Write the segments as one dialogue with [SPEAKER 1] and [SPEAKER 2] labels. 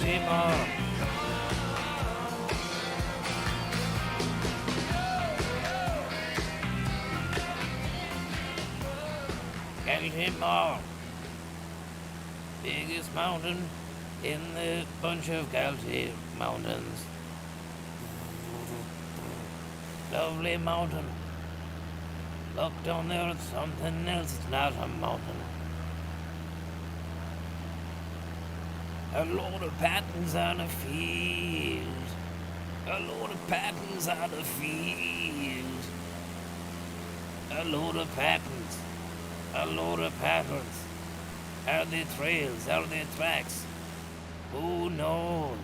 [SPEAKER 1] Galtee more. Galtee more. Biggest mountain in the bunch of Galtee mountains. Lovely mountain. Look down there at something else, it's not a mountain. A load of patterns on a field. A load of patterns on a field. A load of patterns. A load of patterns. Are they trails? Are they tracks? Who knows?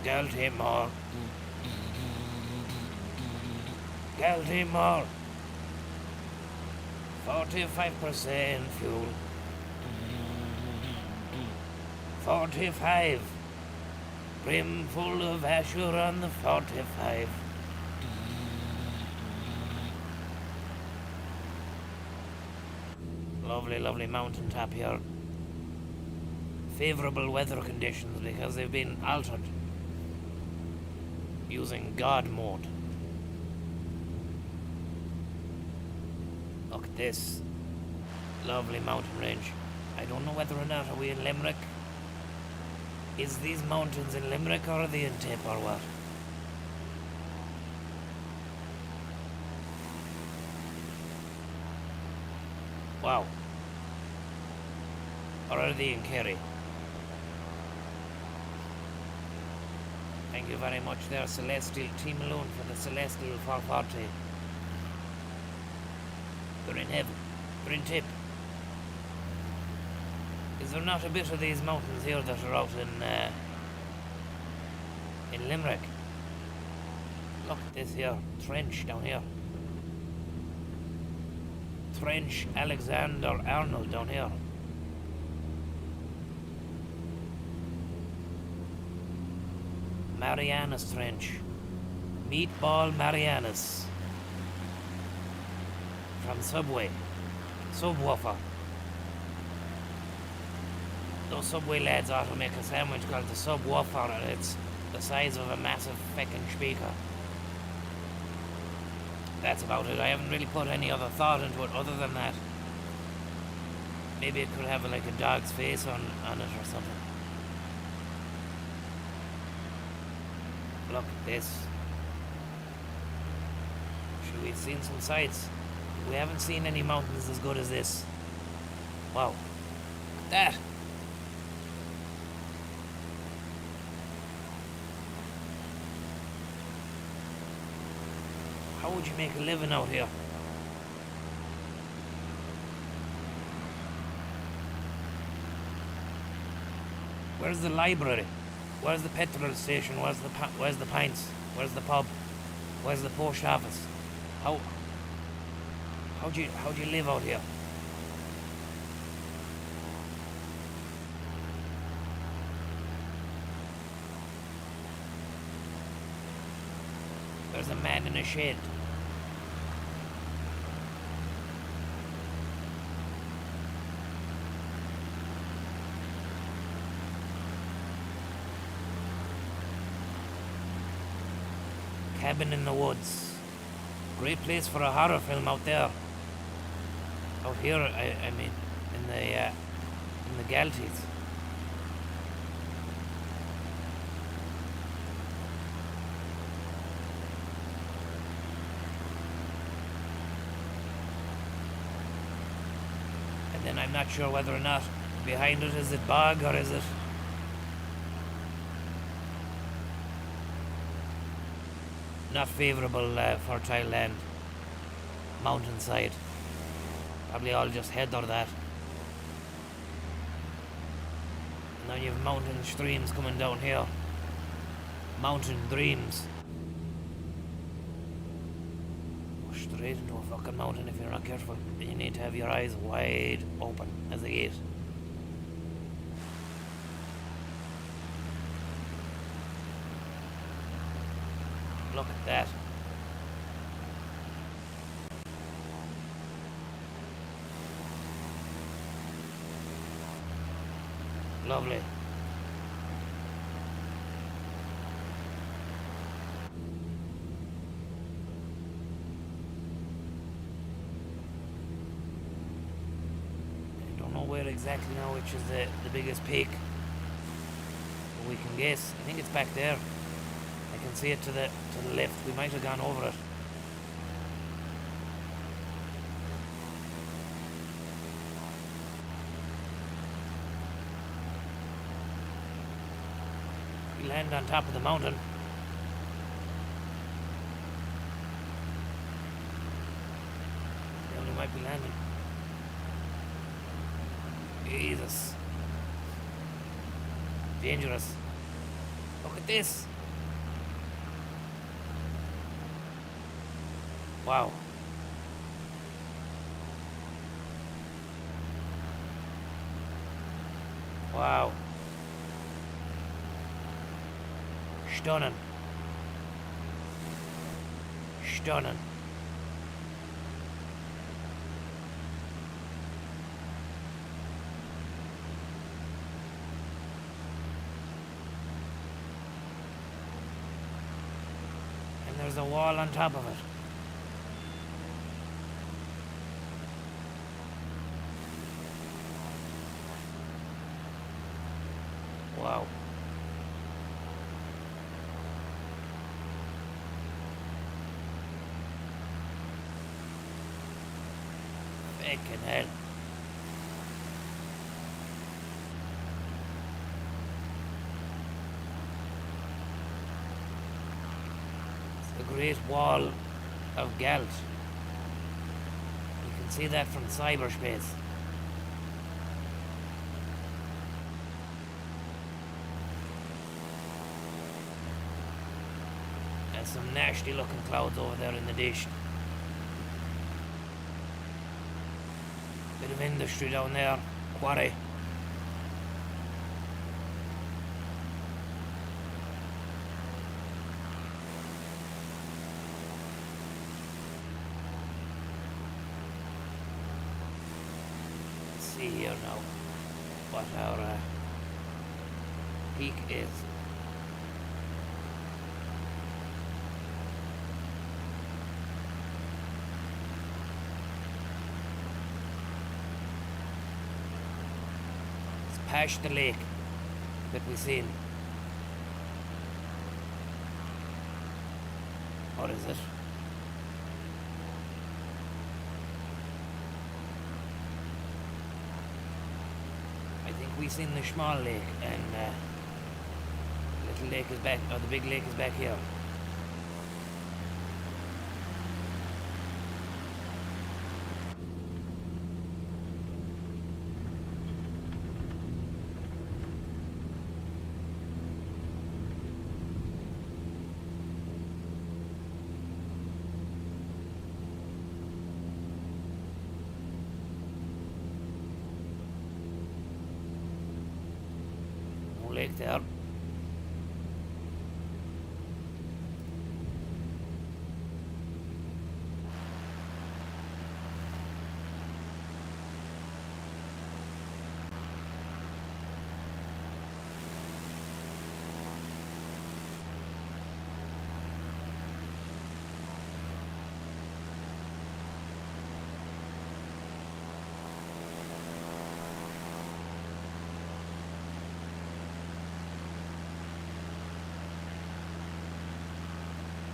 [SPEAKER 1] Galtee more. Galtee more. 45% fuel. 45. Brim full of Asher on the 45. Lovely, lovely mountain top here. Favourable weather conditions because they've been altered using God mode. Look at this lovely mountain range. I don't know whether or not are we in Limerick. Is these mountains in Limerick or are they in Tip or what? Wow. Or are they in Kerry? Thank you very much there, Celestial Team Alone, for the Celestial 440. They're in heaven. They're in Tip. Is there not a bit of these mountains here that are out in Limerick? Look at this here, trench down here. Trench Alexander Arnold down here. Marianas Trench. Meatball Marianas. From Subway. Subwoofer. Those Subway lads ought to make a sandwich called the Subwoofer, and it's the size of a massive feckin' speaker. That's about it. I haven't really put any other thought into it other than that. Maybe it could have like a dog's face on it or something. Look at this. Should we have seen some sights? We haven't seen any mountains as good as this. Wow. Look at that. How would you make a living out here? Where's the library? Where's the petrol station? Where's the pints? Where's the pub? Where's the post office? How'd you live out here? There's a man in a shed. Cabin in the woods. Great place for a horror film out there. Out here, I mean, in the Galtees. And then I'm not sure whether or not behind it is it bog or is it not favourable fertile land, mountainside. Probably all just heather that. And now you have mountain streams coming down here. Mountain dreams. Go straight into a fucking mountain if you're not careful. You need to have your eyes wide open as they eat. Look at that. Lovely. I don't know where exactly now which is the biggest peak. But we can guess. I think it's back there. I can see it to the left. We might have gone over it. We land on top of the mountain. Yeah, we might be landing. Jesus. Dangerous. Look at this. Wow. Wow. Stunning. Stunning. And there's a wall on top of it. Wow. Fucking hell. It's the Great Wall of Galtee. You can see that from cyberspace. And some nasty looking clouds over there in the dish. Bit of industry down there. Quarry. Let's see here now what our peak is. Past the lake that we seen. What is it? I think we seen the small lake, and the little lake is back, or the big lake is back here. Lake there.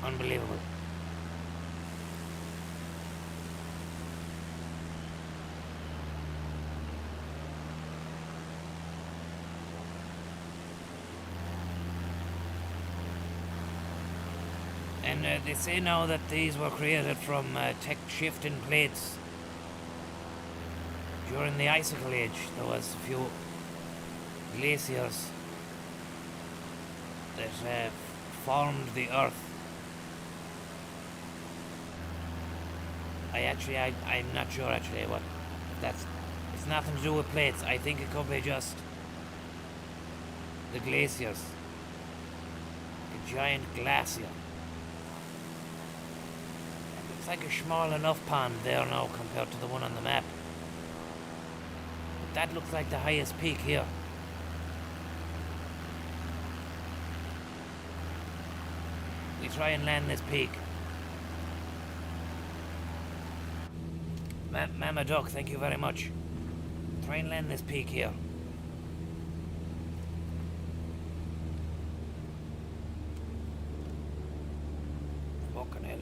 [SPEAKER 1] Unbelievable. And they say now that these were created from tech shifting plates. During the icicle age, there was a few glaciers that formed the earth. I'm not sure actually what that's. It's nothing to do with plates. I think it could be just the glaciers. A giant glacier. It looks like a small enough pond there now compared to the one on the map. But that looks like the highest peak here. me try and land this peak. Mama Duck, thank you very much. Try and land this peak here. Fucking hell.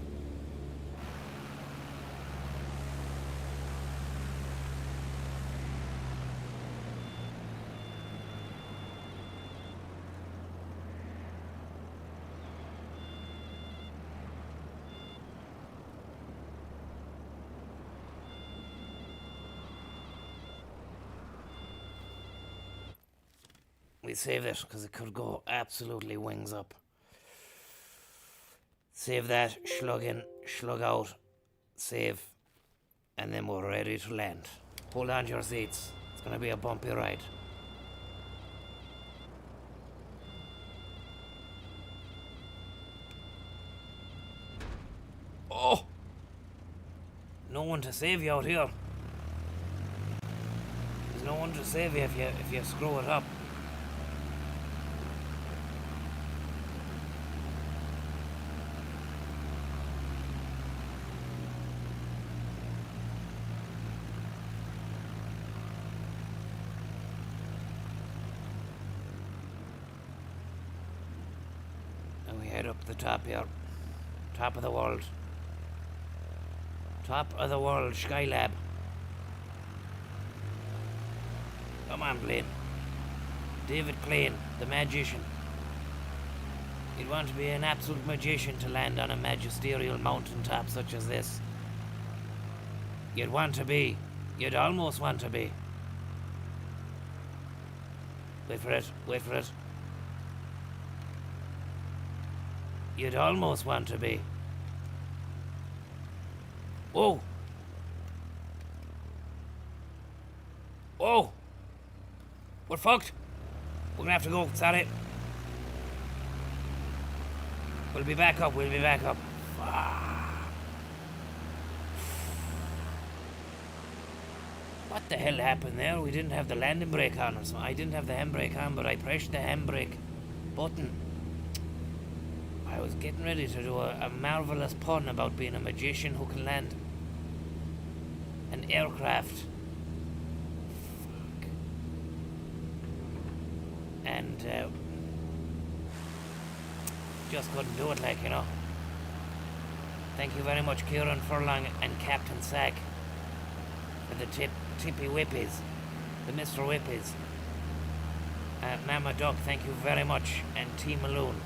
[SPEAKER 1] We save it because it could go absolutely wings up. Save that, slug in, slug out, save, and then we're ready to land. Hold on to your seats. It's going to be a bumpy ride. Oh! No one to save you out here. There's no one to save you if you screw it up. Head up the top here. Top of the world. Top of the world, Skylab. Come on, Blaine. David Klein, the magician. You'd want to be an absolute magician to land on a magisterial mountaintop such as this. You'd want to be. You'd almost want to be. Wait for it, wait for it. You'd almost want to be. Whoa! Whoa! We're fucked. We're gonna have to go, sorry. We'll be back up, we'll be back up. What the hell happened there? We didn't have the landing brake on or something. I didn't have the handbrake on, but I pressed the handbrake button. I was getting ready to do a marvelous pun about being a magician who can land an aircraft. Fuck. And just couldn't do it, like, you know. Thank you very much, Kieran Furlong and Captain Sack, for the tippy whippies, the Mr. Whippies. Mama Duck, thank you very much, and T. Maloon.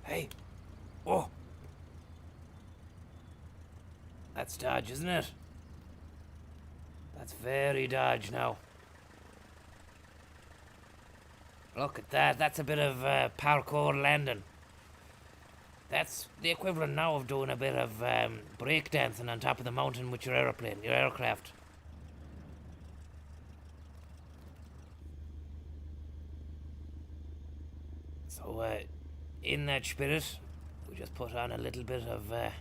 [SPEAKER 1] Hey. Oh. That's dodge, isn't it? That's very dodge now. Look at that. That's a bit of parkour landing. That's the equivalent now of doing a bit of breakdancing on top of the mountain with your airplane, your aircraft. So, in that spirit, we just put on a little bit of, let's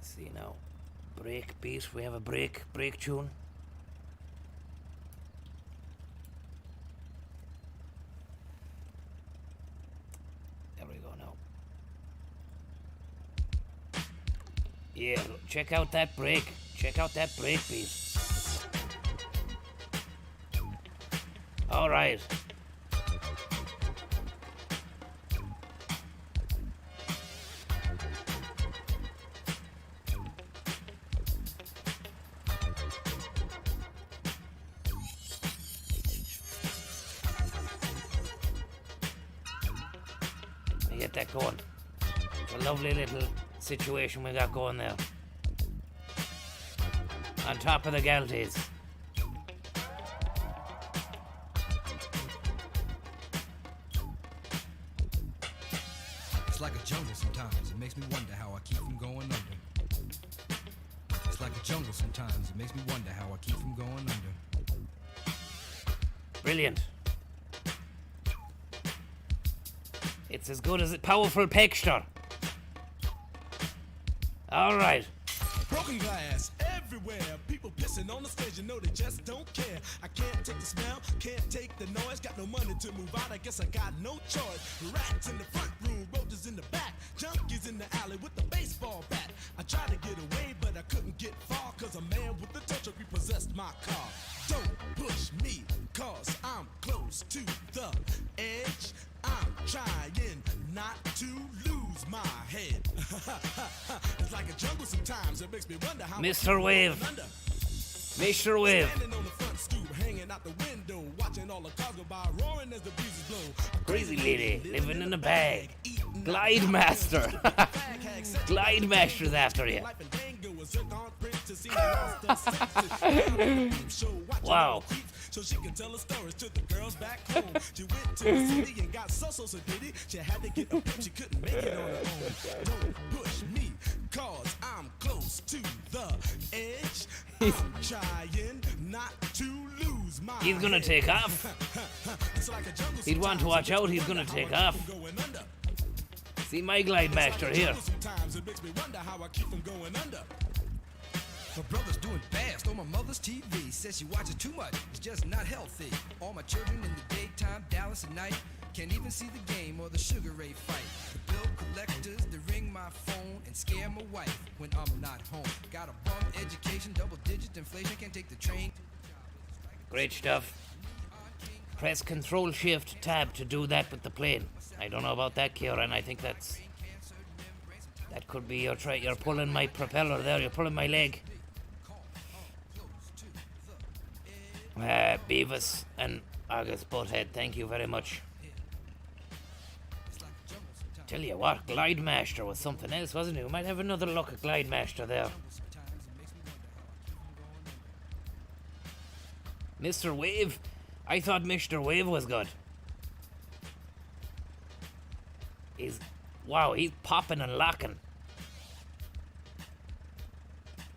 [SPEAKER 1] see now, break beat. We have a break tune. There we go now. Yeah, check out that break. Check out that break beat. All right. Get that going. It's a lovely little situation we got going there. On top of the Galtees.
[SPEAKER 2] It's like a jungle sometimes. It makes me wonder how I keep from going under. It's like a jungle sometimes. It makes me wonder how I keep from going under.
[SPEAKER 1] Brilliant. It's as good as a powerful picture. All right.
[SPEAKER 3] Broken glass everywhere. People pissing on the stage, you know they just don't care. I can't take the smell, can't take the noise. Got no money to move out, I guess I got no choice. Rats in the front room, roaches in the back. Junkies in the alley with the baseball bat. I tried to get away, but I couldn't get far. Cause a man with the tow truck repossessed my car. Don't push me, cause I'm close to the edge. I'm trying not to lose my head. It's like a jungle sometimes. It makes me wonder how
[SPEAKER 1] Mr. Wave. Mr. Wave.
[SPEAKER 3] Standing on the front stoop, hanging out the window, watching all the cars go by, roaring as the breezes blow.
[SPEAKER 1] Crazy lady living in a bag. Glide Master. Glide Master's after you. Wow.
[SPEAKER 3] So she can tell her stories to the girls back home. She went to the city and got so diddy. She had to get a pimp, she couldn't make it on her own. Don't push me, cause I'm close to the edge. I'm trying not to lose my
[SPEAKER 1] He's gonna take off. He'd want to watch out, he's gonna take off. See my Glide Master here.
[SPEAKER 3] Sometimes it makes me wonder how I keep from going under.
[SPEAKER 2] My brother's doing fast on my mother's TV. Says she watches too much, it's just not healthy. All my children in the daytime, Dallas at night. Can't even see the game or the Sugar Ray fight. The bill collectors, they ring my phone and scare my wife when I'm not home. Got a bum education, double-digit inflation, can't take the train.
[SPEAKER 1] Great stuff. Press Control-Shift-Tab to do that with the plane. I don't know about that, Kieran. I think that could be your try. You're pulling my propeller there. You're pulling my leg. Beavis and August Butthead, thank you very much. Tell you what, Glide Master was something else, wasn't it? We might have another look at Glide Master there. Mr. Wave? I thought Mr. Wave was good. Wow, he's popping and locking.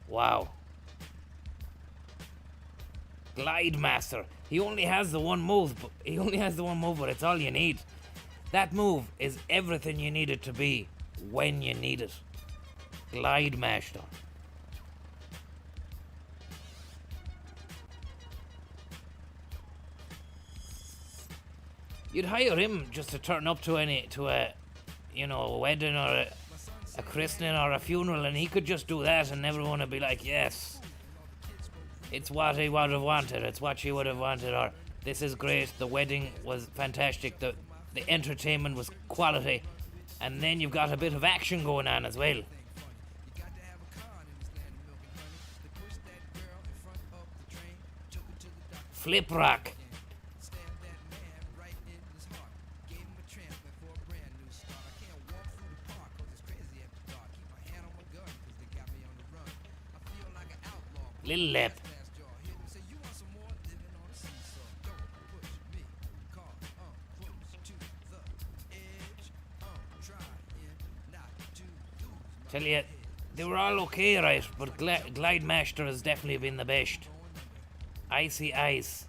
[SPEAKER 1] Wow. Glide Master. He only has the one move, but it's all you need. That move is everything you need it to be when you need it. Glide Master. You'd hire him just to turn up to a wedding or a christening or a funeral, and he could just do that, and everyone would be like, yes. It's what he would have wanted, it's what she would have wanted, or this is great, the wedding was fantastic, the entertainment was quality, and then you've got a bit of action going on as well. Flip Rock. Lil Lep. Tell you, they were all okay, right? But Glide Master has definitely been the best. Icy Ice.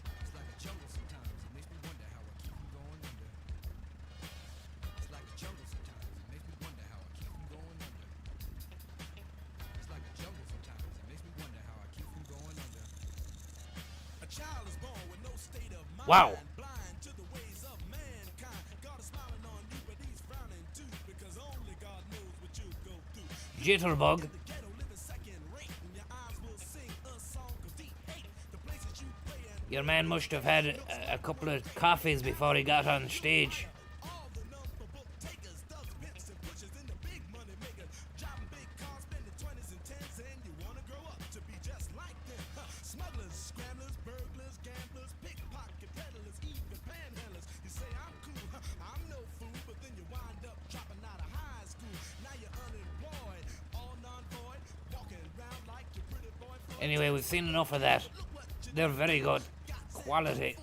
[SPEAKER 1] Wow. Jitterbug. Your man must have had a couple of coffees before he got on stage. Anyway, we've seen enough of that. They're very good. Quality.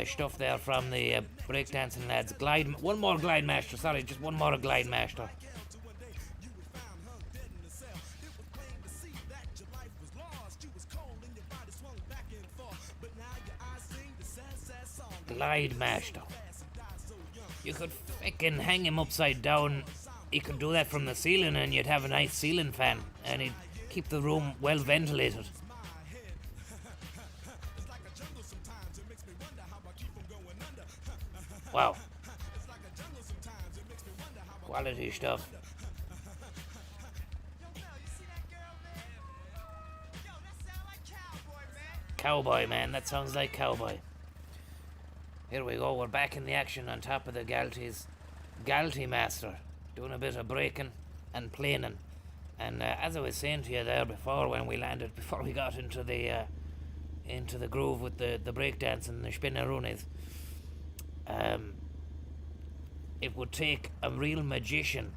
[SPEAKER 1] stuff there from the breakdancing lads. One more glide master. Sorry, just one more glide master. Glide master. You could fucking hang him upside down. You could do that from the ceiling and you'd have a nice ceiling fan and it'd keep the room well ventilated. Wow. Quality stuff. Cowboy, man. That sounds like cowboy. Here we go. We're back in the action on top of the Galtee's Galtee master. Doing a bit of breaking and planing. And as I was saying to you there before when we landed, before we got into the groove with the breakdance and the spinneroonies, it would take a real magician,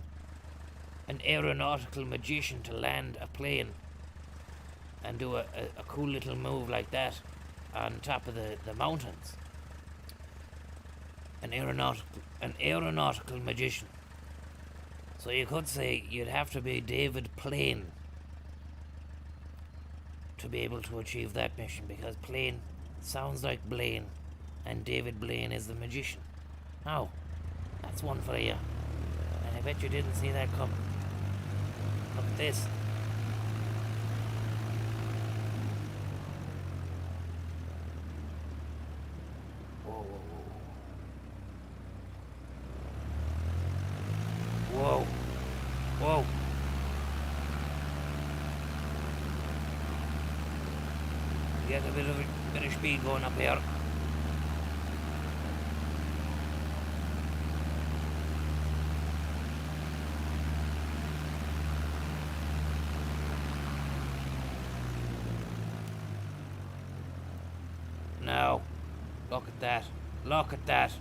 [SPEAKER 1] an aeronautical magician, to land a plane and do a cool little move like that on top of the mountains. An aeronautical magician. So you could say you'd have to be David Plane to be able to achieve that mission, because Plane sounds like Blaine and David Blaine is the magician. Now, that's one for you. And I bet you didn't see that coming. Look at this. Whoa, whoa, whoa. Whoa. Whoa. Get a bit of speed going up here. Now, look at that. Look at that.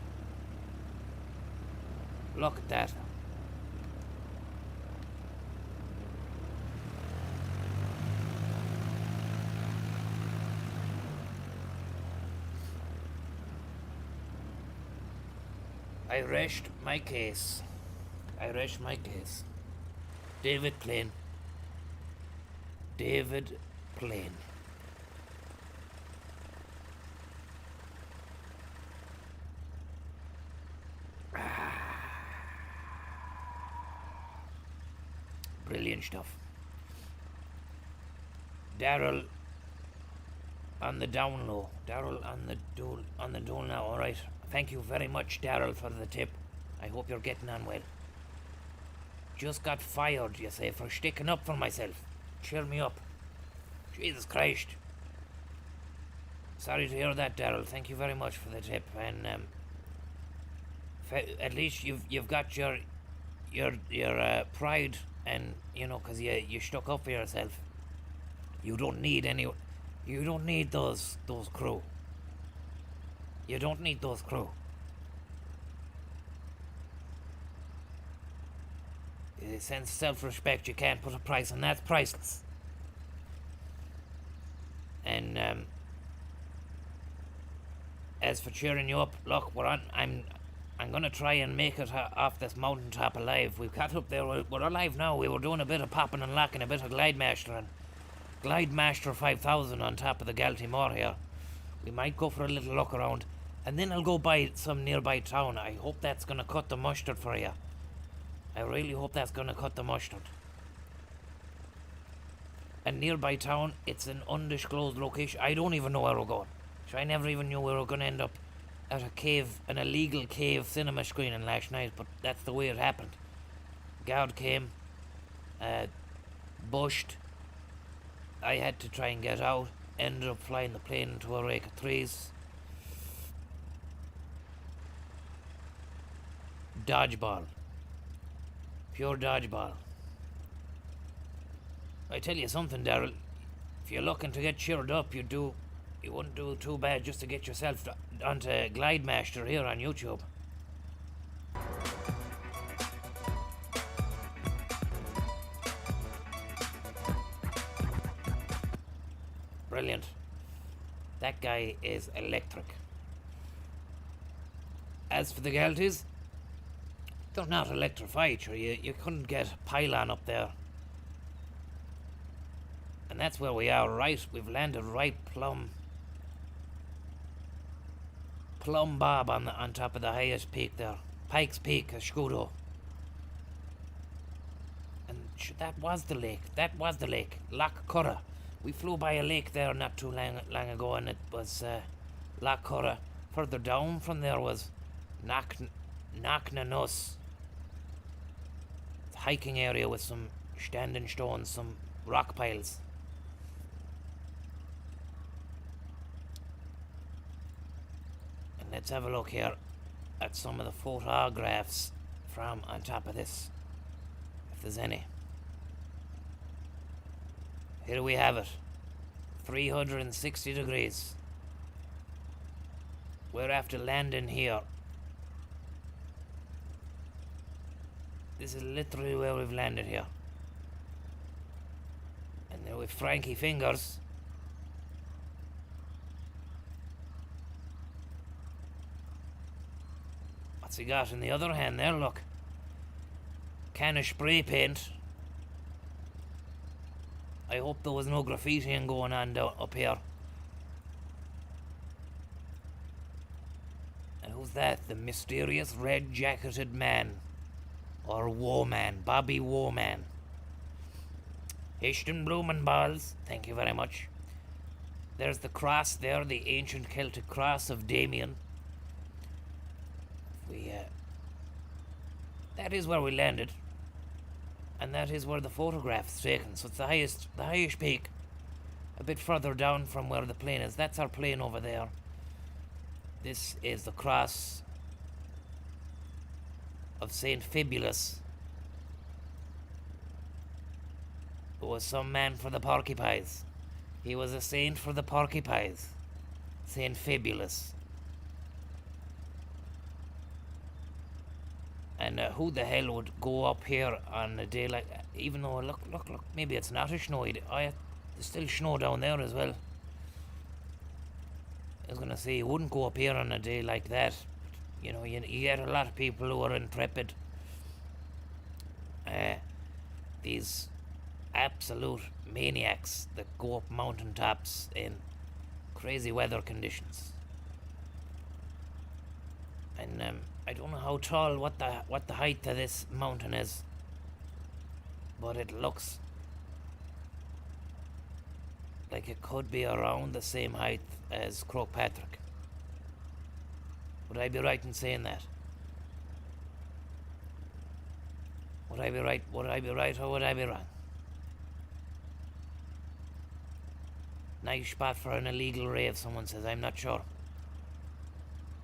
[SPEAKER 1] Look at that. I rest my case. I rest my case. David Plane. David Plane. Brilliant stuff. Daryl on the down low. Daryl on the dole now. All right. Thank you very much, Daryl, for the tip. I hope you're getting on well. Just got fired, you say, for sticking up for myself. Cheer me up. Jesus Christ. Sorry to hear that, Daryl. Thank you very much for the tip. And at least you've got your pride, and you know, because you stuck up for yourself. You don't need those crew. You don't need those crew. A sense of self-respect, you can't put a price on. That's priceless. And as for cheering you up, look, I'm gonna try and make it off this mountaintop alive. We've got up there. We're alive now. We were doing a bit of popping and locking, a bit of Glide Master and Glide Master 5000 on top of the Galtee Moor here. We might go for a little look around, and then I'll go by some nearby town. I hope that's gonna cut the mustard for you. I really hope that's gonna cut the mustard. A nearby town, it's an undisclosed location. I don't even know where we're going. So I never even knew we were gonna end up at a cave, an illegal cave cinema screening last night, but that's the way it happened. Guard came, bushed. I had to try and get out. Ended up flying the plane into a rake of trees. Dodgeball. Pure dodgeball. I tell you something, Daryl. If you're looking to get cheered up, you wouldn't do too bad just to get yourself onto Glide Master here on YouTube. Brilliant. That guy is electric. As for the Galtees, they're not electrified, sure. You couldn't get a pylon up there. And that's where we are, right? We've landed right plumb bob on top of the highest peak there. Pike's Peak, Scudo. And that was the lake. That was the lake. Loch Curra. We flew by a lake there not too long ago, and it was Loch Curra. Further down from there was Knocknanuss. Hiking area with some standing stones, some rock piles. And let's have a look here at some of the photographs from on top of this, if there's any. Here we have it. 360 degrees. We're after landing here. This is literally where we've landed here. And then with Frankie Fingers. What's he got in the other hand there? Look. Can of spray paint. I hope there was no graffitiing going on down up here. And who's that? The mysterious red-jacketed man. Or Woman, Bobby Woman. Hishton Blumenballs, thank you very much. There's the cross there, the ancient Celtic cross of Damien. That is where we landed. And that is where the photograph's taken. So it's the highest peak. A bit further down from where the plane is. That's our plane over there. This is the cross of Saint Fibulus, who was some man for the porcupines. He was a saint for the porcupines. Saint Fibulus. And who the hell would go up here on a day like that? Even though, look, maybe it's not a snowy day. Oh yeah, there's still snow down there as well. I was gonna say, you wouldn't go up here on a day like that. You know, you get a lot of people who are intrepid. These absolute maniacs that go up mountaintops in crazy weather conditions. And I don't know how tall, what the height of this mountain is, but it looks like it could be around the same height as Croagh-Patrick. Would I be right in saying that? Would I be right or would I be wrong? Nice spot for an illegal rave, someone says. I'm not sure.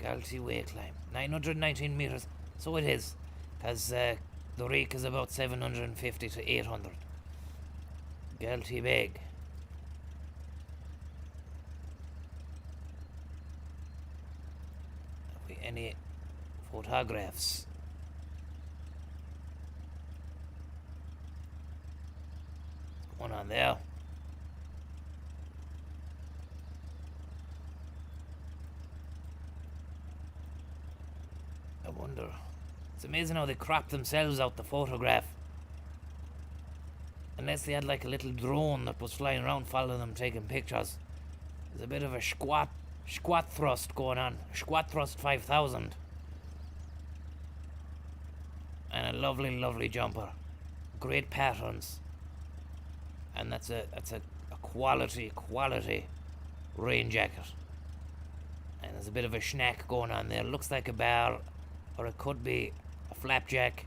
[SPEAKER 1] Galtee way climb. 919 metres. So it is. Because the rake is about 750 to 800. Galtee big. Have we any photographs? One on there. I wonder. It's amazing how they crop themselves out the photograph. Unless they had like a little drone that was flying around following them taking pictures. There's a bit of a squat thrust going on. Squat thrust 5000. And a lovely jumper. Great patterns. And that's a quality rain jacket. And there's a bit of a schnack going on there. Looks like a bar, or it could be a flapjack.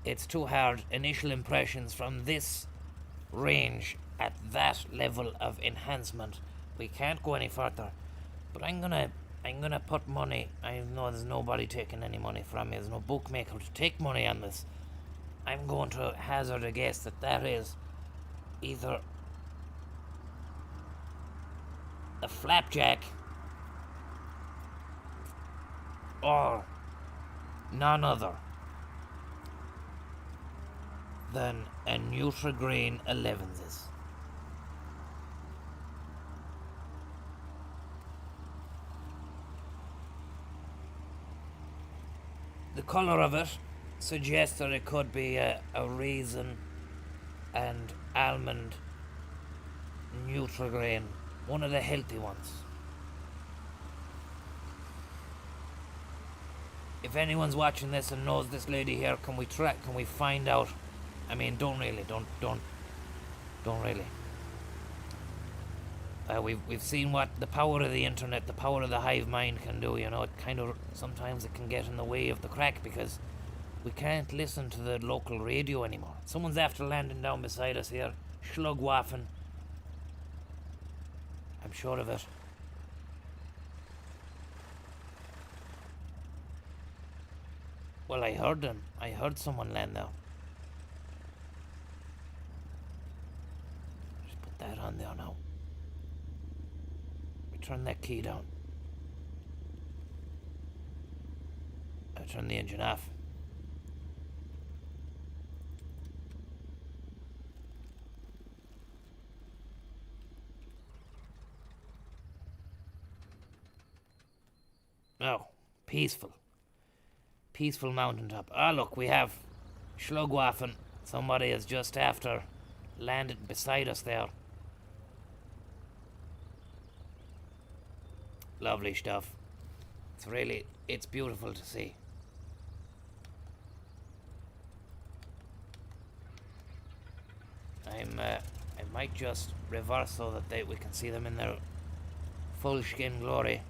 [SPEAKER 1] It's too hard. Initial impressions from this range at that level of enhancement. We can't go any further. But I'm gonna put money. I know there's nobody taking any money from me. There's no bookmaker to take money on this. I'm going to hazard a guess that is either a flapjack or none other than a Nutrigrain 11s. colour of it suggests that it could be a raisin and almond Nutrigrain, one of the healthy ones. If anyone's watching this and knows this lady here, can we find out? I mean, don't really. We've seen what the power of the internet, the power of the hive mind can do. You know, sometimes it can get in the way of the crack because we can't listen to the local radio anymore. Someone's after landing down beside us here, Shlug waffing. I'm sure of it. Well, I heard them. I heard someone land there. Just put that on there now. We turn that key down. I turn the engine off. Oh, peaceful. Peaceful mountaintop. Ah, look, we have Schlugwaffen. Somebody is just after landed beside us there. Lovely stuff. It's beautiful to see. I might just reverse so that we can see them in their full skin glory.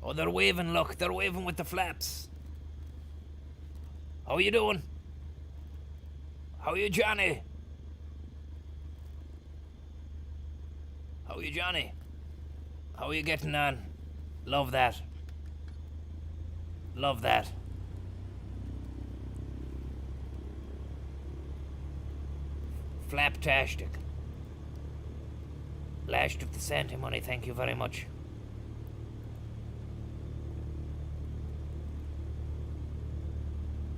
[SPEAKER 1] Oh, they're waving, look. They're waving with the flaps. How you doing? How you, Johnny? How you, Johnny? How are you getting on? Love that. Love that. Flaptastic. Lashed of the Santa money, thank you very much.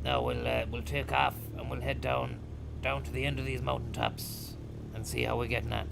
[SPEAKER 1] Now we'll take off and we'll head down to the end of these mountaintops and see how we're getting on.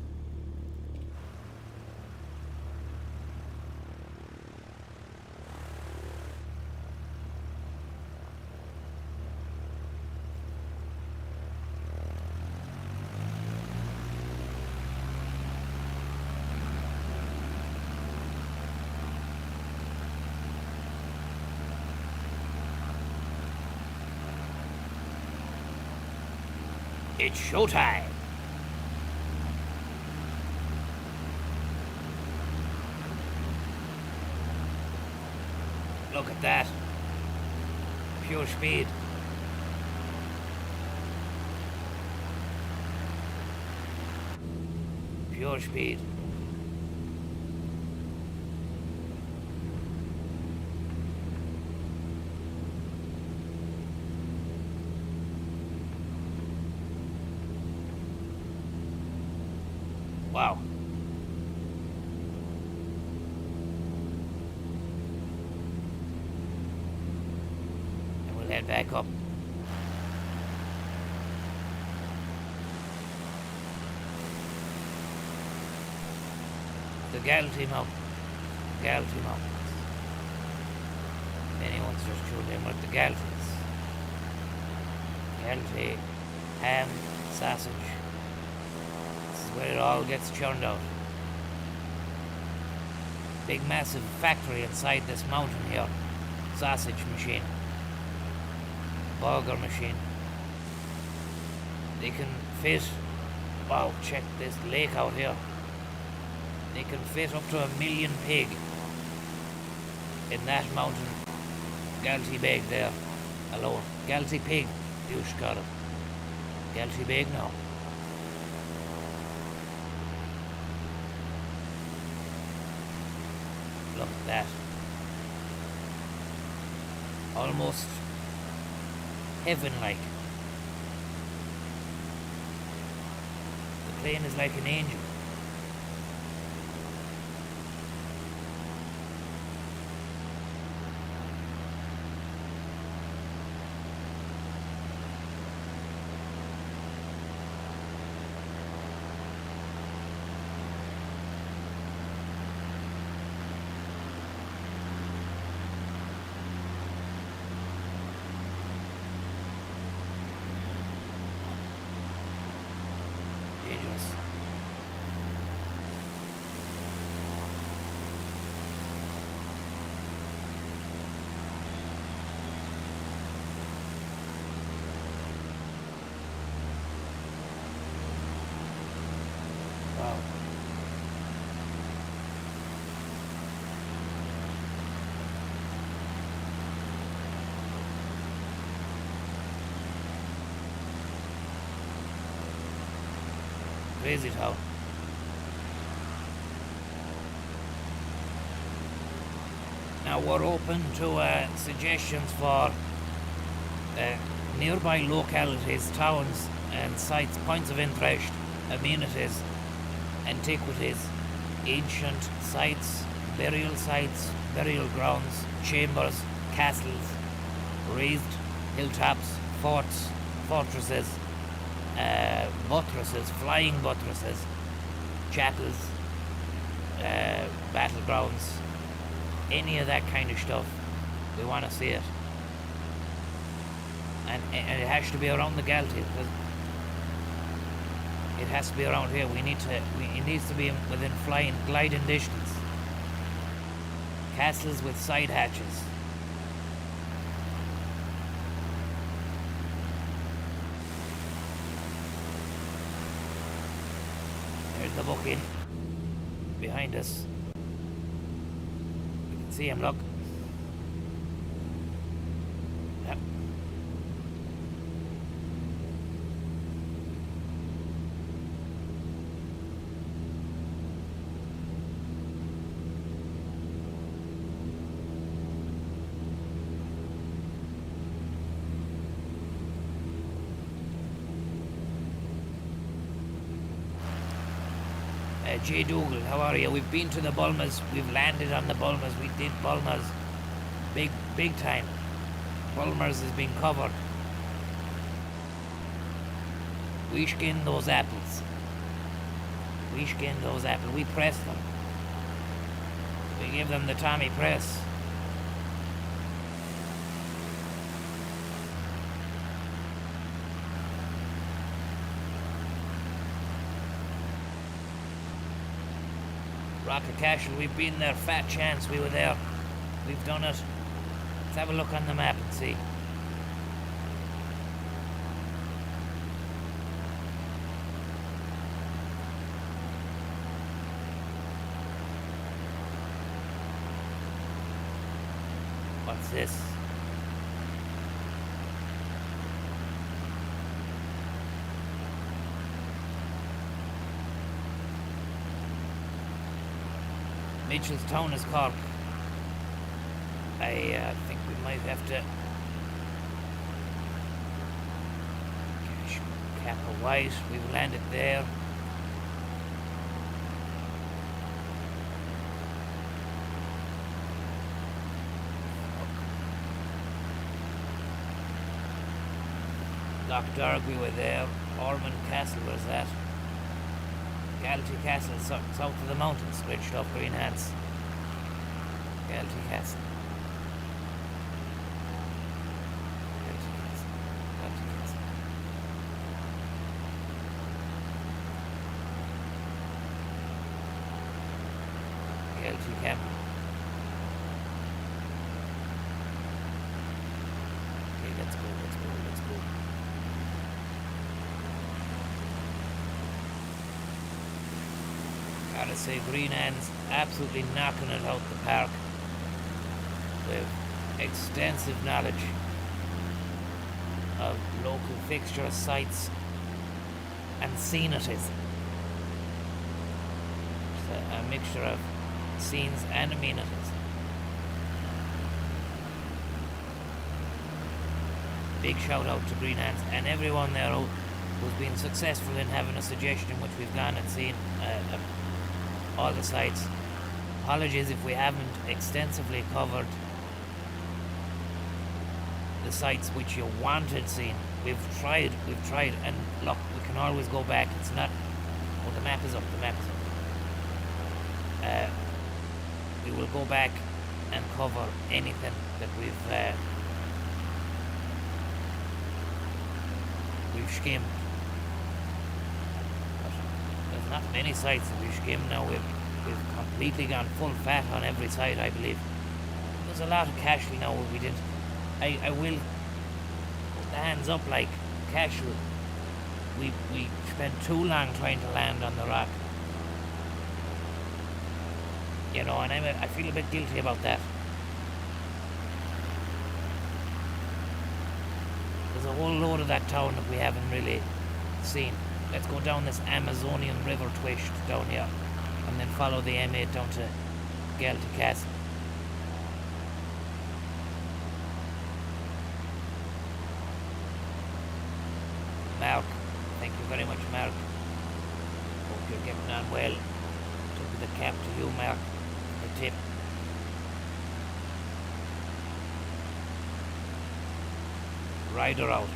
[SPEAKER 1] It's showtime! Look at that. Pure speed. Pure speed. Wow. And we'll head back up. The Galtee Mountain. Galtee Mountains. If anyone's just tuned in with the Galtees. Galtee, ham, sausage. Where it all gets churned out. Big massive factory inside this mountain here. Sausage machine. Burger machine. They can fit, wow, check this lake out here. They can fit up to 1 million pig in that mountain Galtee bag there alone. Galtee pig, you should call it. Galtee bag now. Look at that. Almost heaven-like. The plane is like an angel. Wow. Crazy town. Now we're open to suggestions for nearby localities, towns and sites, points of interest, amenities, antiquities, ancient sites, burial grounds, chambers, castles, raised hilltops, forts, fortresses, buttresses, flying buttresses, chapels, battlegrounds, any of that kind of stuff. We want to see it. And it has to be around the Galtee, because it has to be around here. It needs to be within gliding distance. Castles with side hatches. There's the booking behind us. We can see him, look. Yep. J. Dougal, how are you? We've been to the Bulmers. We've landed on the Bulmers. We did Bulmers. Big time. Bulmers has been covered. We skinned those apples. We pressed them. We gave them the Tommy press. Rocket Cashel, we've been there, fat chance we were there. We've done it. Let's have a look on the map and see. What's this? Mitchell's Town is Cork. I think we might have to Kappa White. We've landed there. Loch Derg, we were there. Ormond Castle was that. Galtee Castle, south of the mountains, stretched off Green Hands. Galtee Castle. Galtee Camp. Okay, let's go. Gotta say, Green Hands absolutely knocking it out the park with extensive knowledge of local fixtures, sites and scenities. It's a mixture of scenes and amenities. Big shout out to Green Hands and everyone there who's been successful in having a suggestion, which we've gone and seen all the sites. Apologies if we haven't extensively covered the sites which you wanted seen. We've tried, and look, we can always go back. It's not, oh, the map is up. We will go back and cover anything that we've skimmed. There's not many sites that we've skimmed now. We've completely gone full fat on every site, I believe. There's a lot of Cashel now where we did. I will put the hands up, like Cashel. We spent too long trying to land on the rock. You know, and I feel a bit guilty about that. There's a whole load of that town that we haven't really seen. Let's go down this Amazonian river twist down here and then follow the M8 down to Galtee Castle. Mark, thank you very much, Mark. Hope you're getting on well. Took the cap to you, Mark. The tip. Rider out.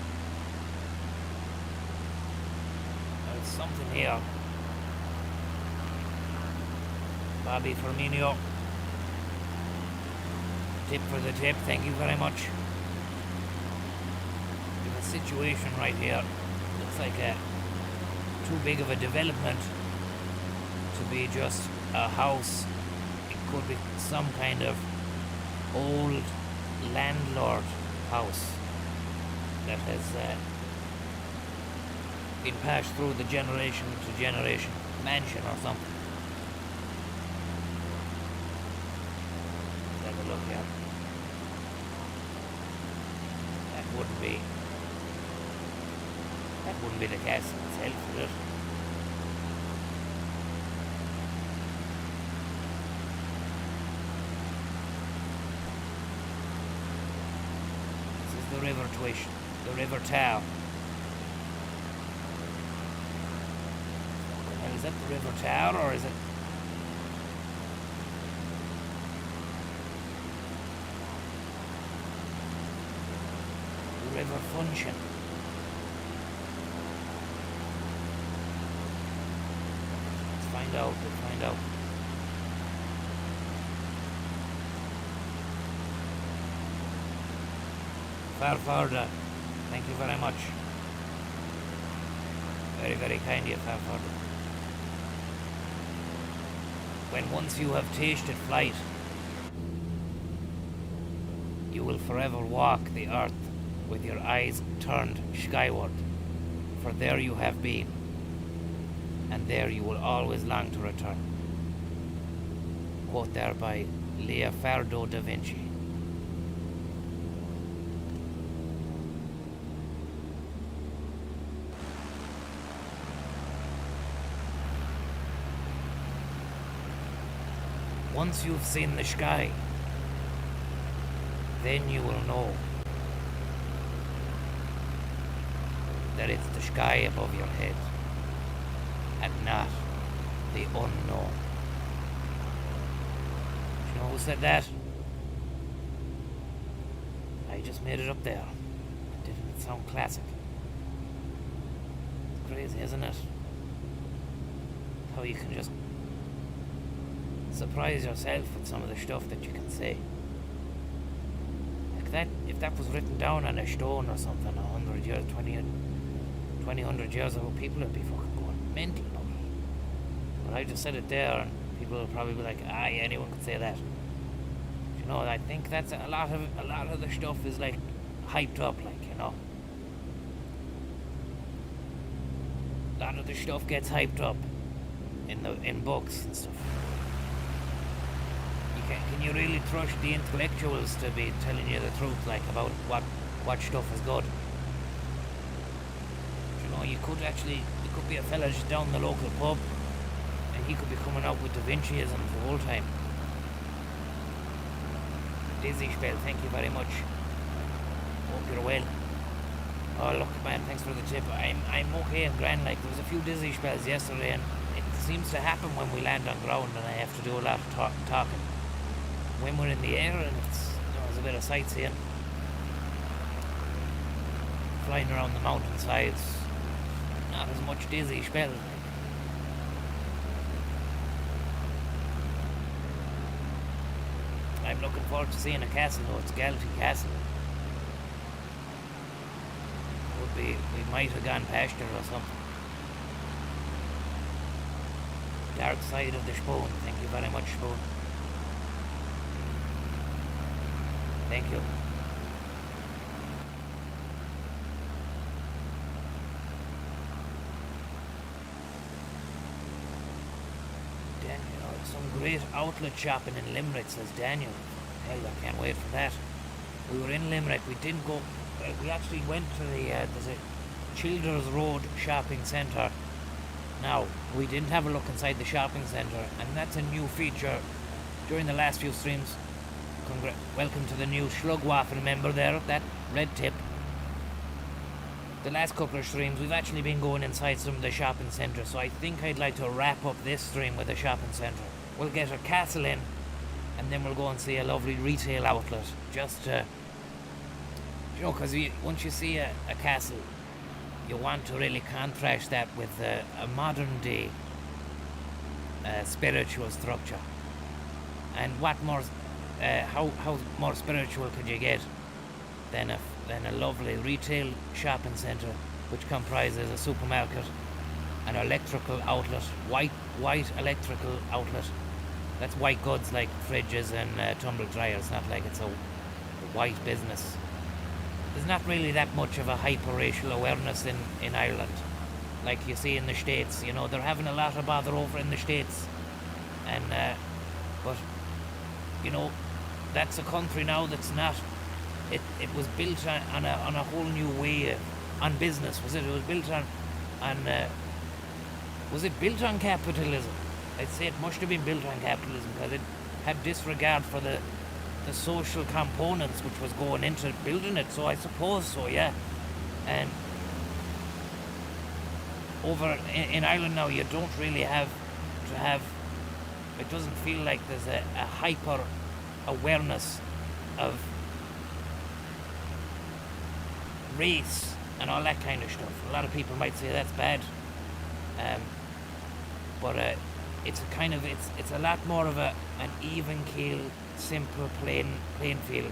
[SPEAKER 1] There's something here. Bobby Firmino. Tip for the tip, thank you very much. We have a situation right here. Looks like too big of a development to be just a house. It could be some kind of old landlord house that has been passed through the generation to generation, mansion or something. Let's have a look here. That wouldn't be the castle itself, would it? This is the river Twish, the river Tower. Is that the river Tower or is it? The river Function. We'll find out. Flavoured, thank you very much. Very, very kind of you, Flavoured. When once you have tasted flight, you will forever walk the earth with your eyes turned skyward, for there you have been, and there you will always long to return. Quote there by Leonardo da Vinci. Once you've seen the sky, then you will know that it's the sky above your head and not the unknown. Do you know who said that? I just made it up there. Didn't it sound classic? It's crazy, isn't it? How you can just surprise yourself with some of the stuff that you can say. Like that, if that was written down on a stone or something 100 years, 100 years ago, people would be fucking going mental. But I just said it there and people will probably be like, yeah, anyone could say that. You know, I think that's a lot of the stuff is like hyped up, like, you know. A lot of the stuff gets hyped up in books and stuff. Can you really trust the intellectuals to be telling you the truth, like, about what stuff is good? You know, you could be a fella just down the local pub and he could be coming out with Da Vinciisms the whole time. Dizzy Spell, thank you very much. Hope you're well. Oh look, man, thanks for the tip. I'm okay and grand. Like, there was a few dizzy spells yesterday and it seems to happen when we land on ground and I have to do a lot of talking. When we're in the air and there's a bit of sightseeing, flying around the mountainsides, not as much dizzy spell. I'm looking forward to seeing a castle though. It's Galtee Castle. We might have gone past it or something. Dark side of the spoon. Thank you very much, Spoon. Thank you. some great outlet shopping in Limerick, says Daniel. Hell, I can't wait for that. We were in Limerick. We didn't go. We actually went to there's a Childers Road shopping centre. Now, we didn't have a look inside the shopping centre, and that's a new feature during the last few streams. Welcome to the new Shlug waffle member there, that red tip. The last couple of streams, we've actually been going inside some of the shopping centres, so I think I'd like to wrap up this stream with a shopping centre. We'll get a castle in, and then we'll go and see a lovely retail outlet. Just to, because once you see a castle, you want to really contrast that with a modern day spiritual structure. And what more, how more spiritual could you get than a lovely retail shopping centre, which comprises a supermarket, an electrical outlet, white electrical outlet. That's white goods like fridges and tumble dryers, not like it's a white business. There's not really that much of a hyper-racial awareness in Ireland, like you see in the States. They're having a lot of bother over in the States, and but that's a country now that's not. It was built on a whole new way on business. Was it? It was built on was it built on capitalism? I'd say it must have been built on capitalism, because it had disregard for the social components which was going into building it. So I suppose so, yeah. And over in Ireland now, you don't really have to have. It doesn't feel like there's a hyper awareness of race and all that kind of stuff. A lot of people might say that's bad, but it's a kind of it's a lot more of an even keel, simple, plain field.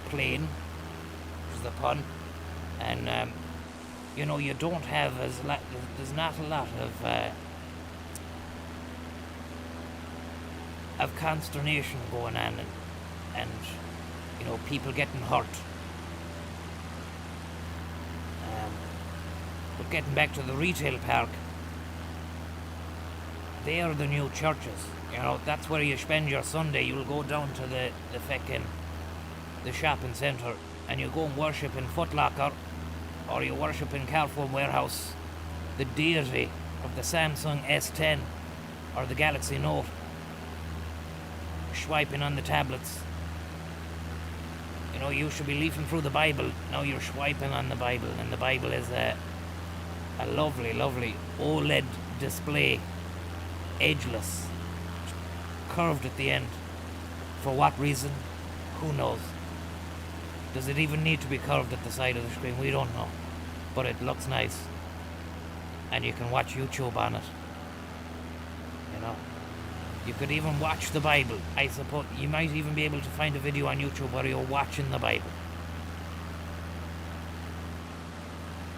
[SPEAKER 1] Plain, which is the pun, and you don't have there's not a lot of consternation going on, and people getting hurt. But getting back to the retail park, they are the new churches. That's where you spend your Sunday. You'll go down to the shopping centre, and you go and worship in Foot Locker, or you worship in Carphone Warehouse, the deity of the Samsung S10 or the Galaxy Note, swiping on the tablets. You should be leafing through the Bible. Now you're swiping on the Bible, and the Bible is a lovely, lovely OLED display, edgeless, curved at the end. For what reason? Who knows? Does it even need to be curved at the side of the screen? We don't know. But it looks nice. And you can watch YouTube on it. You could even watch the Bible. I suppose you might even be able to find a video on YouTube where you're watching the Bible.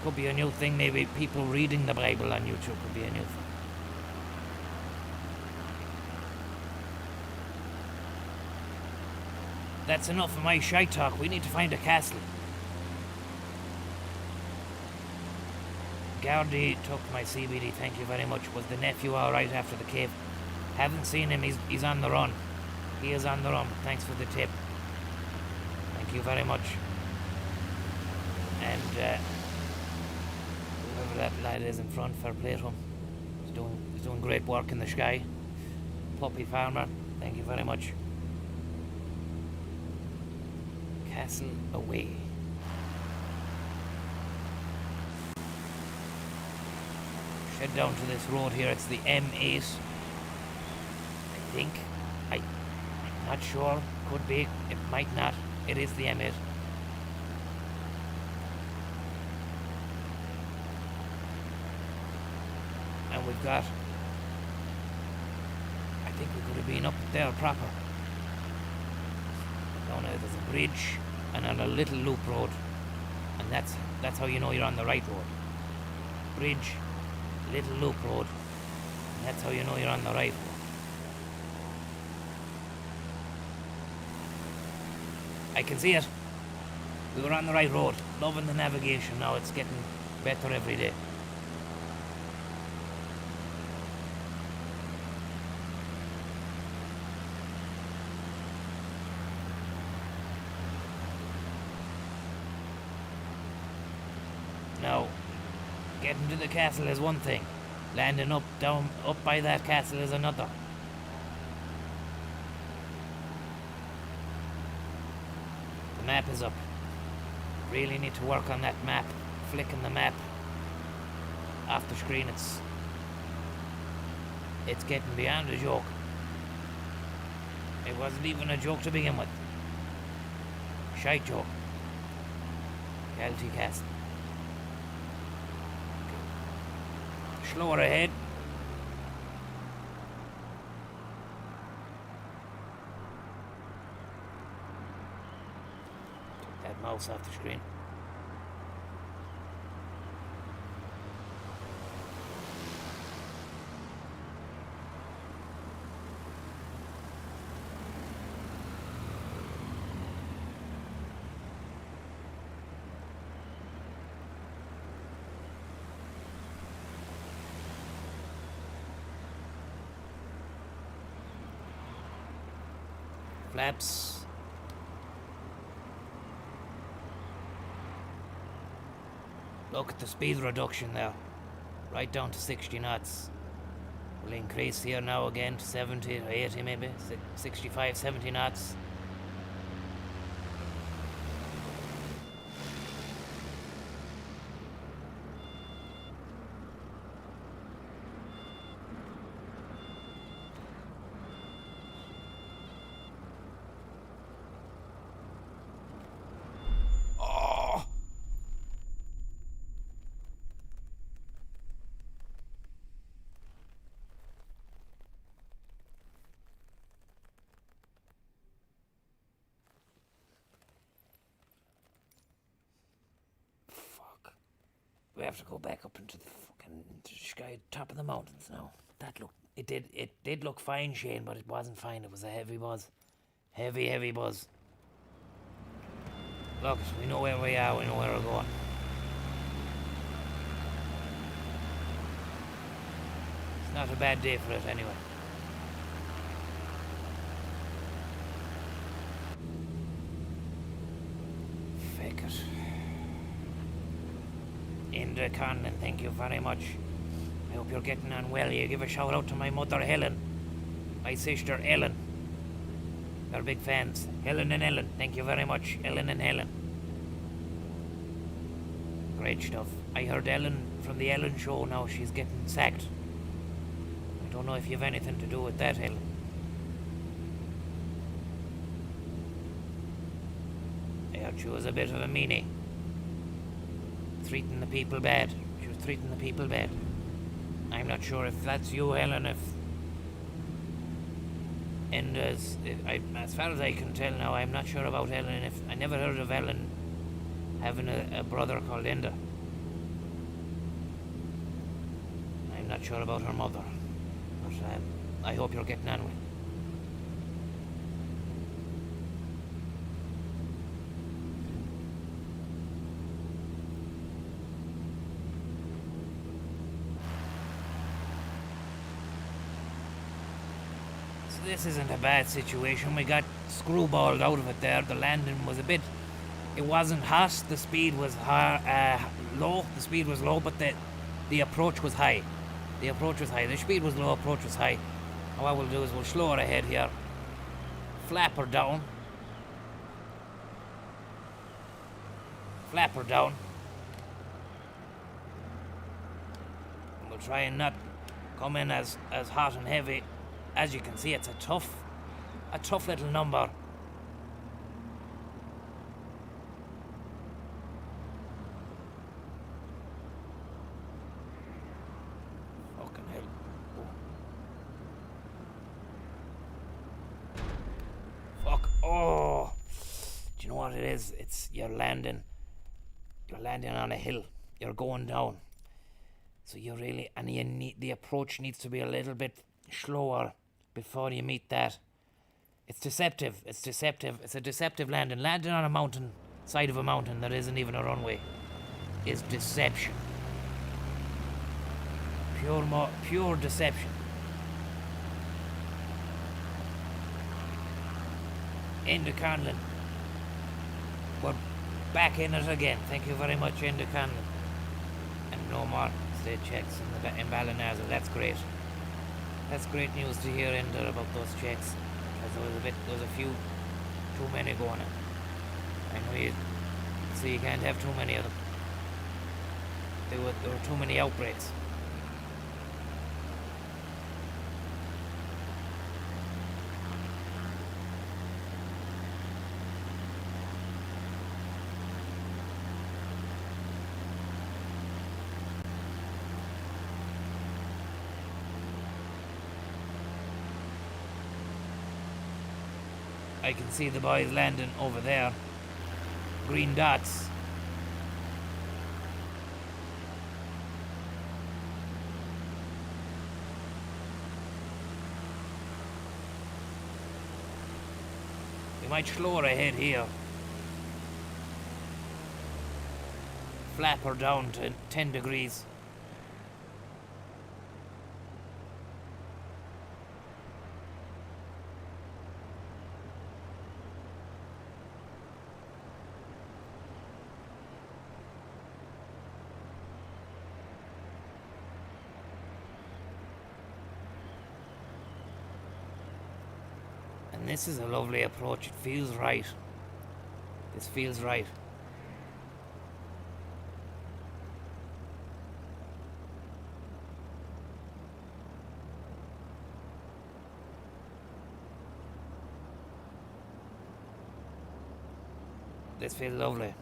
[SPEAKER 1] Could be a new thing, maybe people reading the Bible on YouTube could be a new thing. That's enough of my shite talk. We need to find a castle. Galtee took my CBD, thank you very much. Was the nephew alright after the cave? Haven't seen him, he's on the run. He is on the run. Thanks for the tip. Thank you very much. And whoever that lad is in front, fair play to him. He's doing great work in the sky. Puppy farmer, thank you very much. Castle away. Head down to this road here. It's the M8. I'm not sure. Could be. It might not. It is the M8. And we've got. I think we could have been up there proper. Down there, there's a bridge and on a little loop road, and that's how you know you're on the right road. Bridge, little loop road, and that's how you know you're on the right road. I can see it. We were on the right road. Loving the navigation now. It's getting better every day. getting to the castle is one thing. Landing up by that castle is another. The map is up. Really need to work on that map. Flicking the map off the screen, it's getting beyond a joke. It wasn't even a joke to begin with. Shite joke. Galtee Castle. Slower ahead. Took that mouse off the screen. Flaps. Look at the speed reduction there. Right down to 60 knots. We'll increase here now again to 70 or 80 maybe. 65, 70 knots. We have to go back up into the fucking sky, top of the mountains now. It did look fine, Shane, but it wasn't fine. It was a heavy buzz. Heavy buzz. Look, we know where we are, we know where we're going. It's not a bad day for it anyway. Fake it. Inda Conlon, thank you very much. I hope you're getting on well. You give a shout out to my mother Helen, my sister Ellen. They're big fans. Helen and Ellen, thank you very much. Ellen and Helen. Great stuff. I heard Ellen from the Ellen show now. She's getting sacked. I don't know if you have anything to do with that, Helen. I heard she was a bit of a meanie. Treating the people bad. She was treating the people bad. I'm not sure if that's you, Helen, and as far as I can tell now, I'm not sure about Ellen. If I never heard of Ellen having a brother called Enda. I'm not sure about her mother, but I hope you're getting on with it. This isn't a bad situation. We got screwballed out of it there. The landing was it wasn't hot. The speed was low. The speed was low, but the approach was high. The speed was low, approach was high. And what we'll do is we'll slow her ahead here. Flap her down. And we'll try and not come in as hot and heavy. As you can see, it's a tough little number. Fucking hell. Oh. Fuck. Oh. Do you know what it is? It's you're landing on a hill. You're going down. So you need the approach needs to be a little bit slower before you meet that. It's deceptive. It's a deceptive landing. Landing on a mountain, side of a mountain that isn't even a runway, is deception. Pure deception. Enda Conlon. We're back in it again. Thank you very much, Enda Conlon. And no more. state checks in Ballinaza. That's great. That's great news to hear, Ender, about those checks. Because there was a few too many going on. So you can't have too many of them. There were too many outbreaks. I can see the boys landing over there. Green dots. We might slow her ahead here. Flap her down to 10 degrees. And this is a lovely approach. It feels right. This feels right. This feels lovely.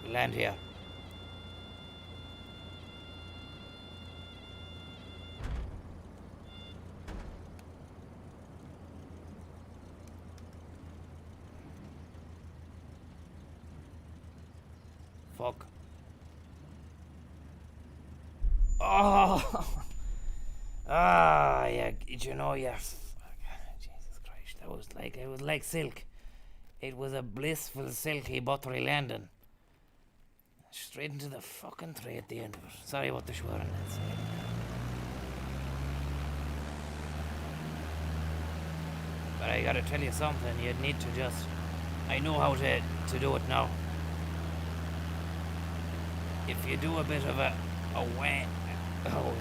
[SPEAKER 1] Land here. Fuck. Oh! Yeah, you know, yeah. Jesus Christ, it was like silk. It was a blissful, silky, buttery landing. Straight into the fucking tray at the end of it. Sorry about the swearing, lads. But I gotta tell you something, you'd need to just... I know how to do it now. If you do a bit of a wing... Oh,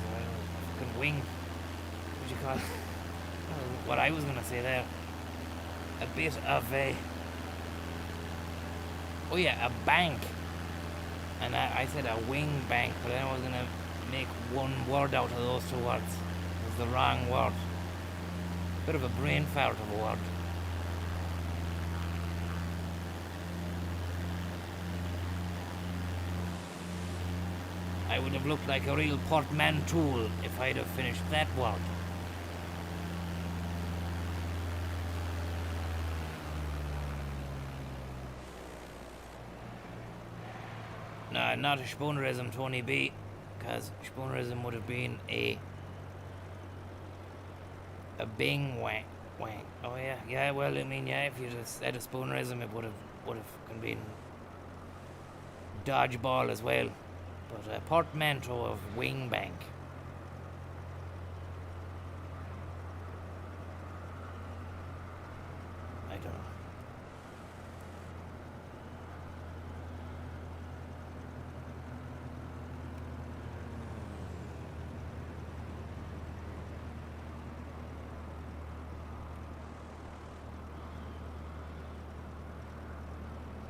[SPEAKER 1] fucking wing. What do you call it? What I was gonna say there. A bit of a... Oh yeah, a bank. And I said a wing bank, but then I was going to make one word out of those two words. It was the wrong word. Bit of a brain fart of a word. I would have looked like a real portmanteau if I'd have finished that word. No, not a spoonerism, Tony B, because spoonerism would have been a bing wang. Oh yeah. Well, I mean, yeah. If you just said a spoonerism, it would have been dodgeball as well. But a portmanteau of wing bank. I don't know.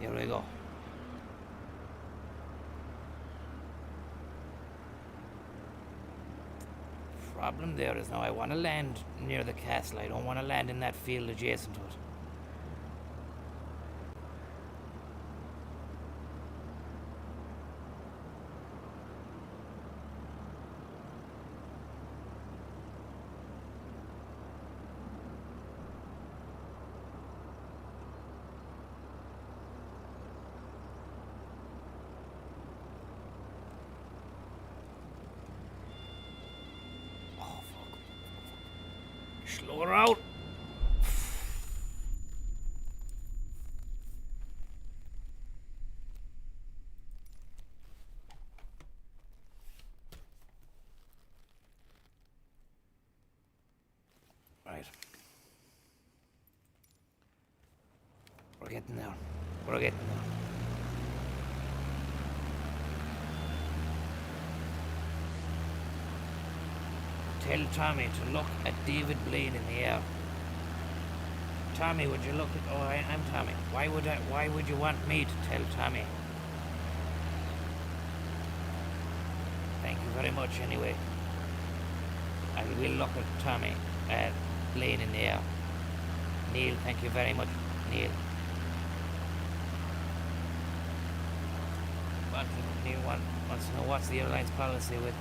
[SPEAKER 1] Here we go. Problem there is now I want to land near the castle. I don't want to land in that field adjacent to it. Slow her out. getting there. We're getting there. Tell Tommy to look at David Blaine in the air. Tommy, would you look at... Oh, I'm Tommy. Why would you want me to tell Tommy? Thank you very much anyway. I will look at Tommy Blaine in the air. Neil, thank you very much, Neil. Neil wants to know what's the airline's policy with...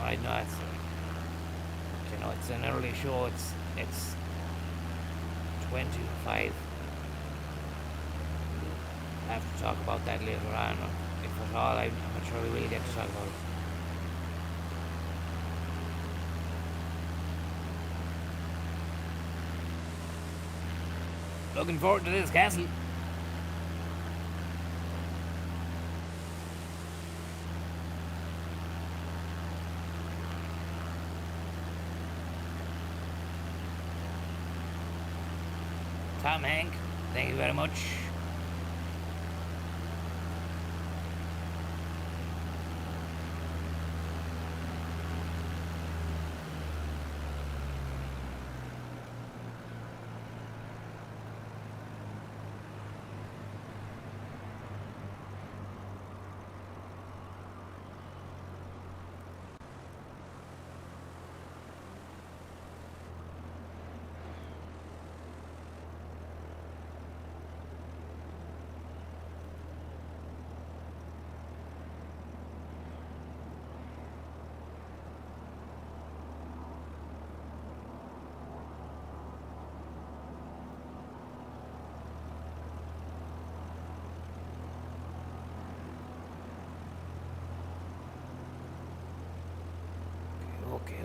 [SPEAKER 1] I know it's... it's an early show. It's 20 to 5. I have to talk about that later on. If at all, I'm not sure we will get to talk about it. Looking forward to this, Castle. Tom Hank, thank you very much.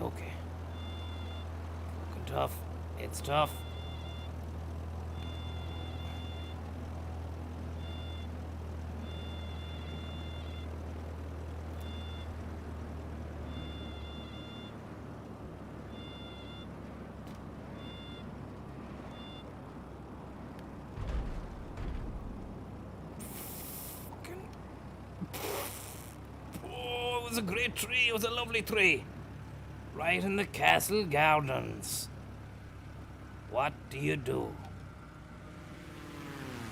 [SPEAKER 1] Okay. Fucking tough. It's tough. Oh, it was a great tree. It was a lovely tree. Right in the castle gardens. What do you do?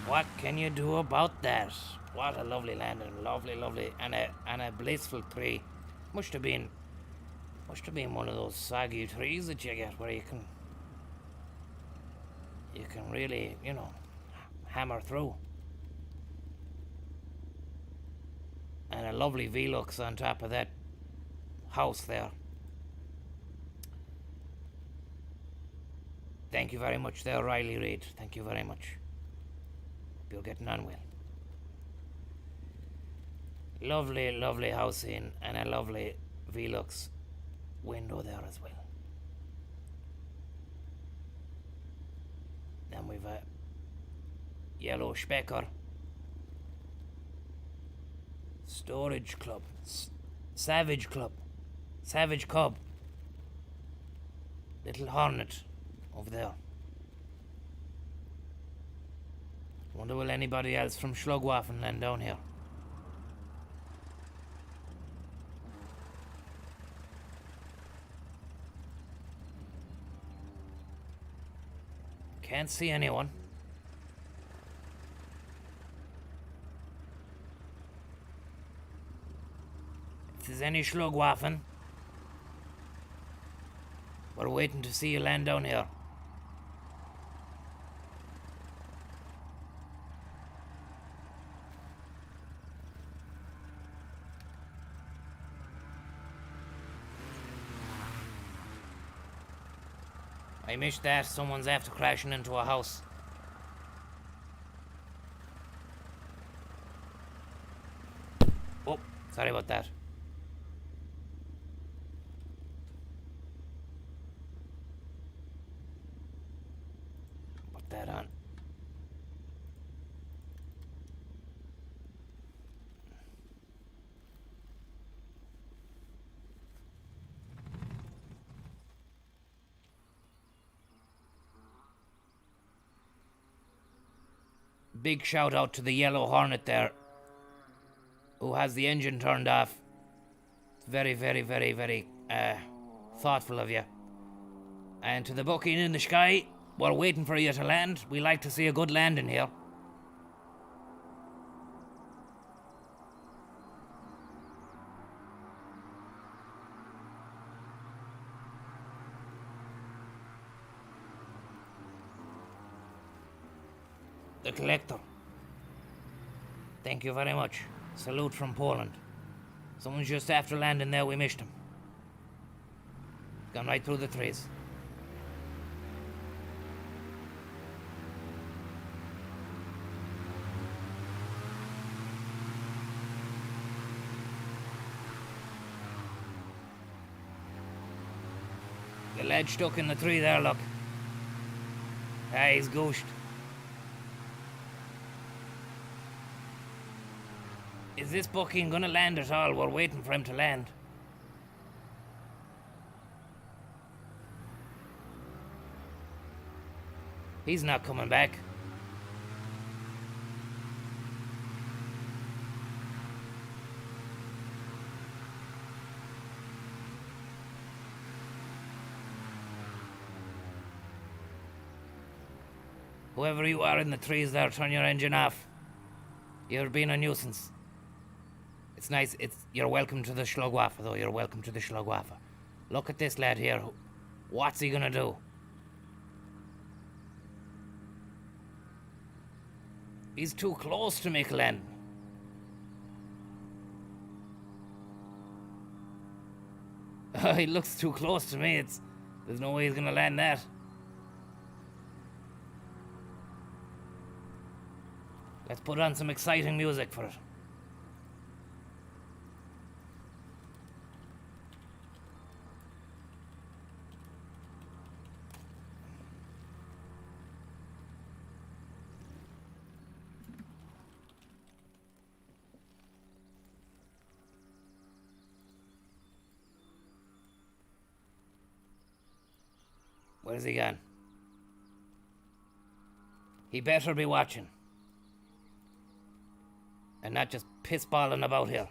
[SPEAKER 1] What can you do about that? What a lovely landing, lovely, and a blissful tree. Must have been one of those soggy trees that you get where you can really, hammer through. And a lovely Velux on top of that house there. Thank you very much there, Riley Reid. Thank you very much. Hope you're getting on well. Lovely house in, and a lovely Velux window there as well. Then we've a yellow specker. Storage Club. Savage Club. Savage Cub. Little Hornet. Over there. Wonder will anybody else from Schlugwaffen land down here? Can't see anyone. If there's any Schlugwaffen, we're waiting to see you land down here. I missed that. Someone's after crashing into a house. Oh, sorry about that. Put that on. big shout out to the Yellow Hornet there, who has the engine turned off. It's very, very, very, very thoughtful of you. And to the booking in the sky, we're waiting for you to land. We like to see a good landing here. The collector. Thank you very much. Salute from Poland. Someone's just after landing there, we missed him. Gone right through the trees. The lad stuck in the tree there, look. Ah, he's gooshed. Is this booking gonna land at all? We're waiting for him to land. He's not coming back. Whoever you are in the trees there, turn your engine off. You're being a nuisance. It's nice. You're welcome to the Shlug though. You're welcome to the Shlug. Look at this lad here. What's he gonna do? He's too close to make a land. He looks too close to me. There's no way he's gonna land that. Let's put on some exciting music for it. Where's he gone? He better be watching. And not just pissballing about here.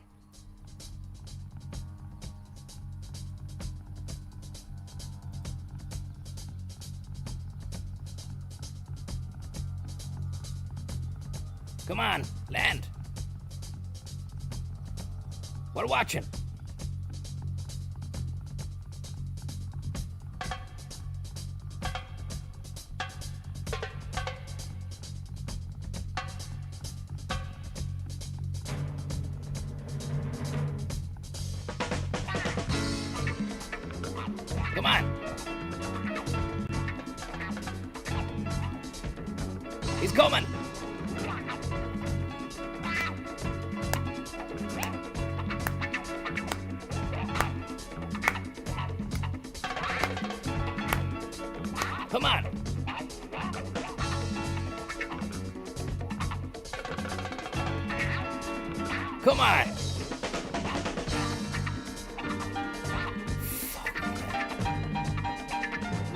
[SPEAKER 1] Come on, land. We're watching. Come on. He's coming. Come on. Come on.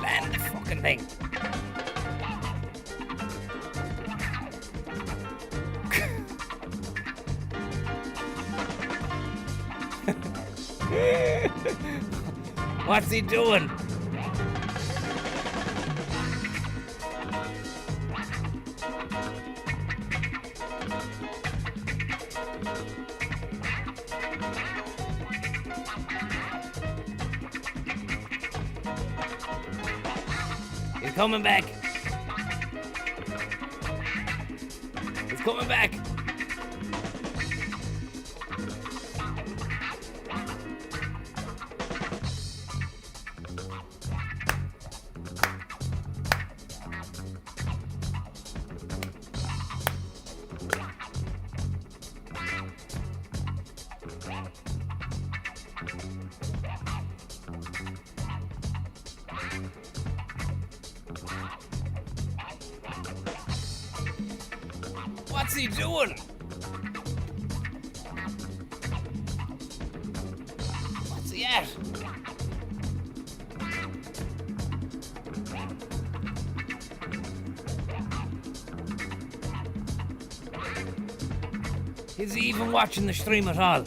[SPEAKER 1] Land the fucking thing. What's he doing? He's coming back. He's coming back. What's he doing? What's he at? Is he even watching the stream at all?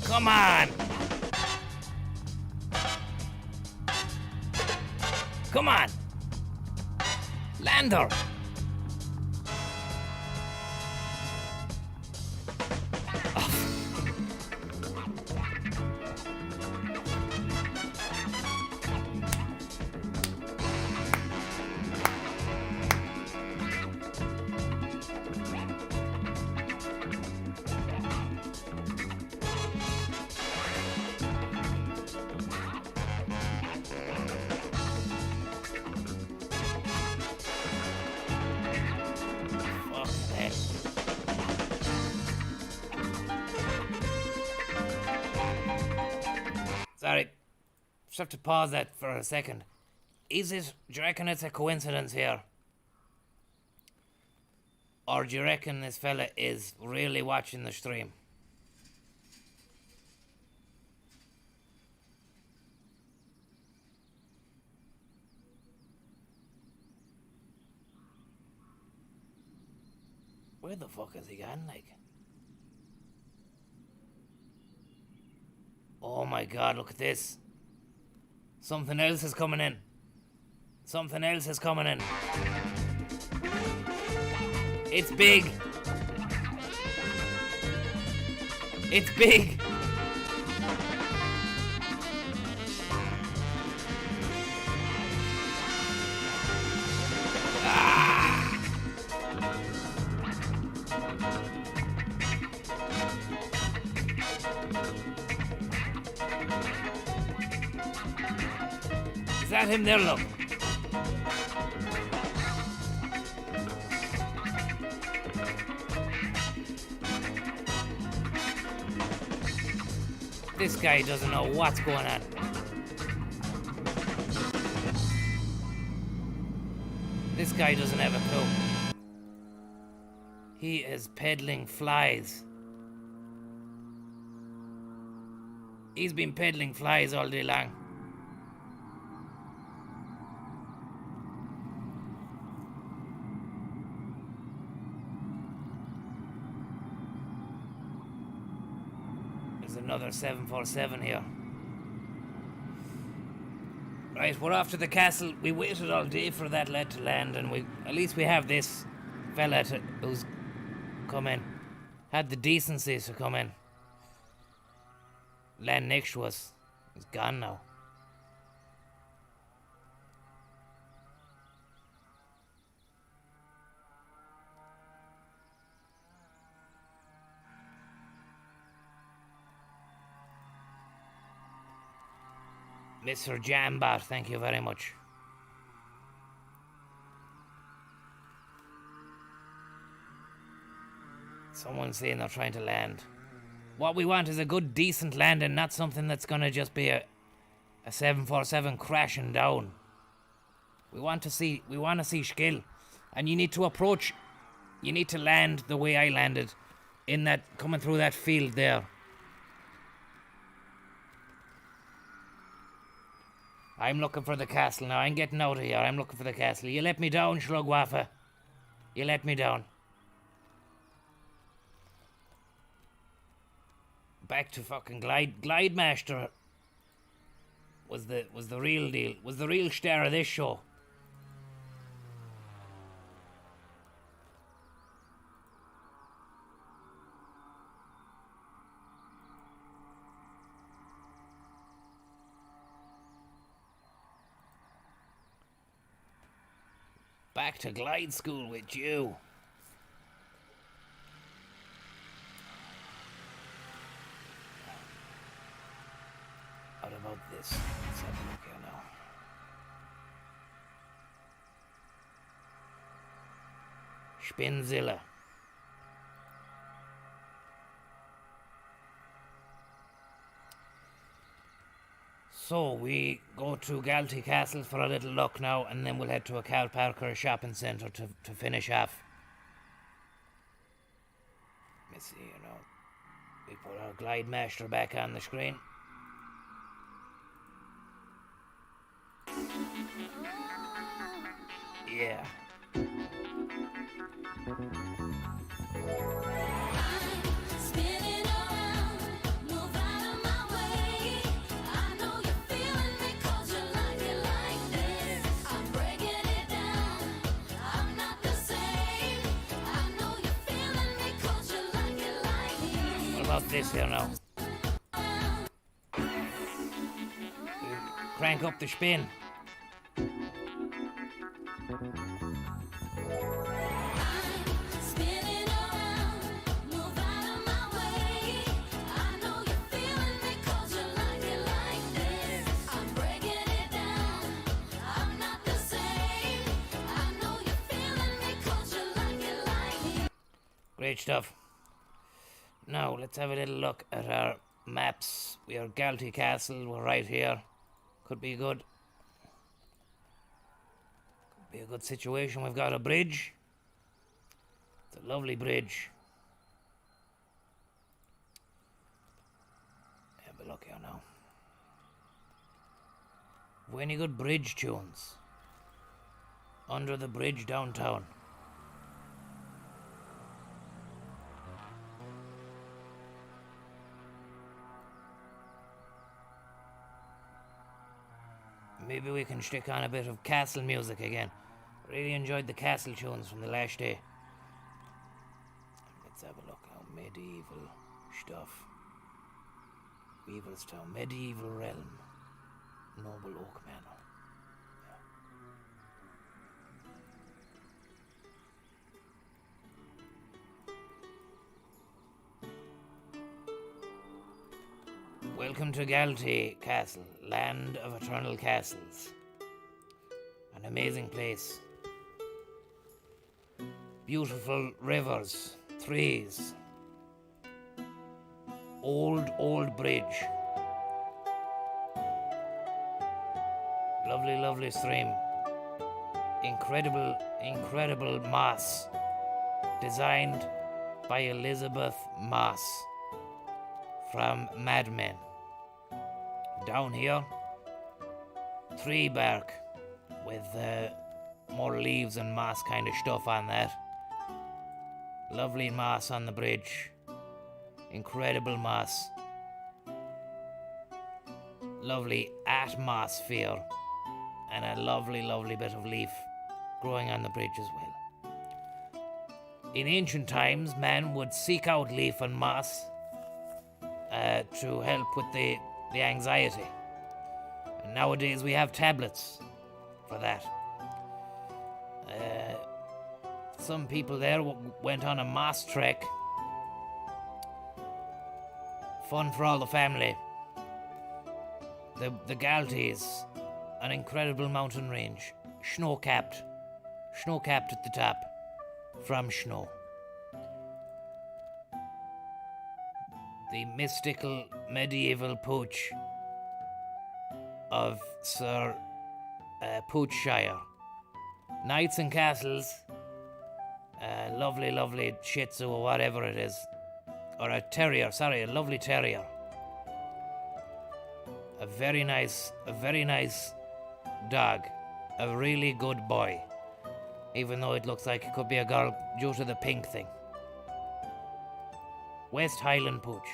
[SPEAKER 1] Come on! Come on! Lander! Sorry, just have to pause that for a second. Do you reckon it's a coincidence here? Or do you reckon this fella is really watching the stream? Where the fuck is he gone, like? Oh my god, look at this. Something else is coming in. Something else is coming in. It's big. It's big. Is that him there, look? This guy doesn't know what's going on. This guy doesn't have a clue. He is peddling flies. He's been peddling flies all day long. Another 747 here. Right, we're off to the castle. We waited all day for that lad to land, and at least we have this fella who's come in. Had the decency to come in. Land next to us. He's gone now. Mr. Jambot, thank you very much. Someone's saying they're trying to land. What we want is a good, decent landing, not something that's gonna just be a 747 crashing down. We want to see skill, and you need to land the way I landed, in that coming through that field there. I'm looking for the castle now. I'm getting out of here. I'm looking for the castle. You let me down, Shlug Waffa. You let me down. Back to fucking Glide Master was the real deal. Was the real star of this show. Back to glide school with you. What about this? Let's have a look here now. Spinzilla. So we go to Galtee Castle for a little look now, and then we'll head to a car park or a shopping centre to finish off. Let's see, we put our Glide Master back on the screen. Yeah.
[SPEAKER 4] Spinning around, move out of my way. I know you're feeling me 'cause you like it like this. I'm breaking it down, I'm not the same. I know you're feeling me 'cause you like it like this.
[SPEAKER 1] What about this here now? Crank up the spin.
[SPEAKER 4] Spinning around, move out of my way. I know you're feeling me 'cause you like it like this. I'm breaking it down, I'm not the same. I know you're feeling me 'cause you like it like this.
[SPEAKER 1] Great stuff. Now, let's have a little look at our maps. We are Galtee Castle, we're right here. Could be good. Could be a good situation. We've got a bridge. It's a lovely bridge. Have a look here now. Have any good bridge tunes? Under the bridge downtown. Maybe we can stick on a bit of castle music again. Really enjoyed the castle tunes from the last day. Let's have a look now. Medieval stuff. Weaverstown. Medieval realm. Noble Oak Manor. Welcome to Galtee Castle, land of eternal castles. An amazing place. Beautiful rivers, trees. Old bridge. Lovely stream. Incredible moss. Designed by Elizabeth Moss from Mad Men. Down here, tree bark with more leaves and moss kind of stuff on that. Lovely moss on the bridge. Incredible moss. Lovely atmosphere. And a lovely bit of leaf growing on the bridge as well. In ancient times, man would seek out leaf and moss to help with the anxiety. And nowadays we have tablets for that. Some people there went on a moss trek. Fun for all the family. The Galtees, an incredible mountain range, snow-capped at the top, from snow. The mystical medieval pooch of Sir Poochshire. Knights and castles, lovely Shih Tzu or whatever it is, or a lovely terrier. A very nice dog, a really good boy, even though it looks like it could be a girl due to the pink thing. West Highland Pooch.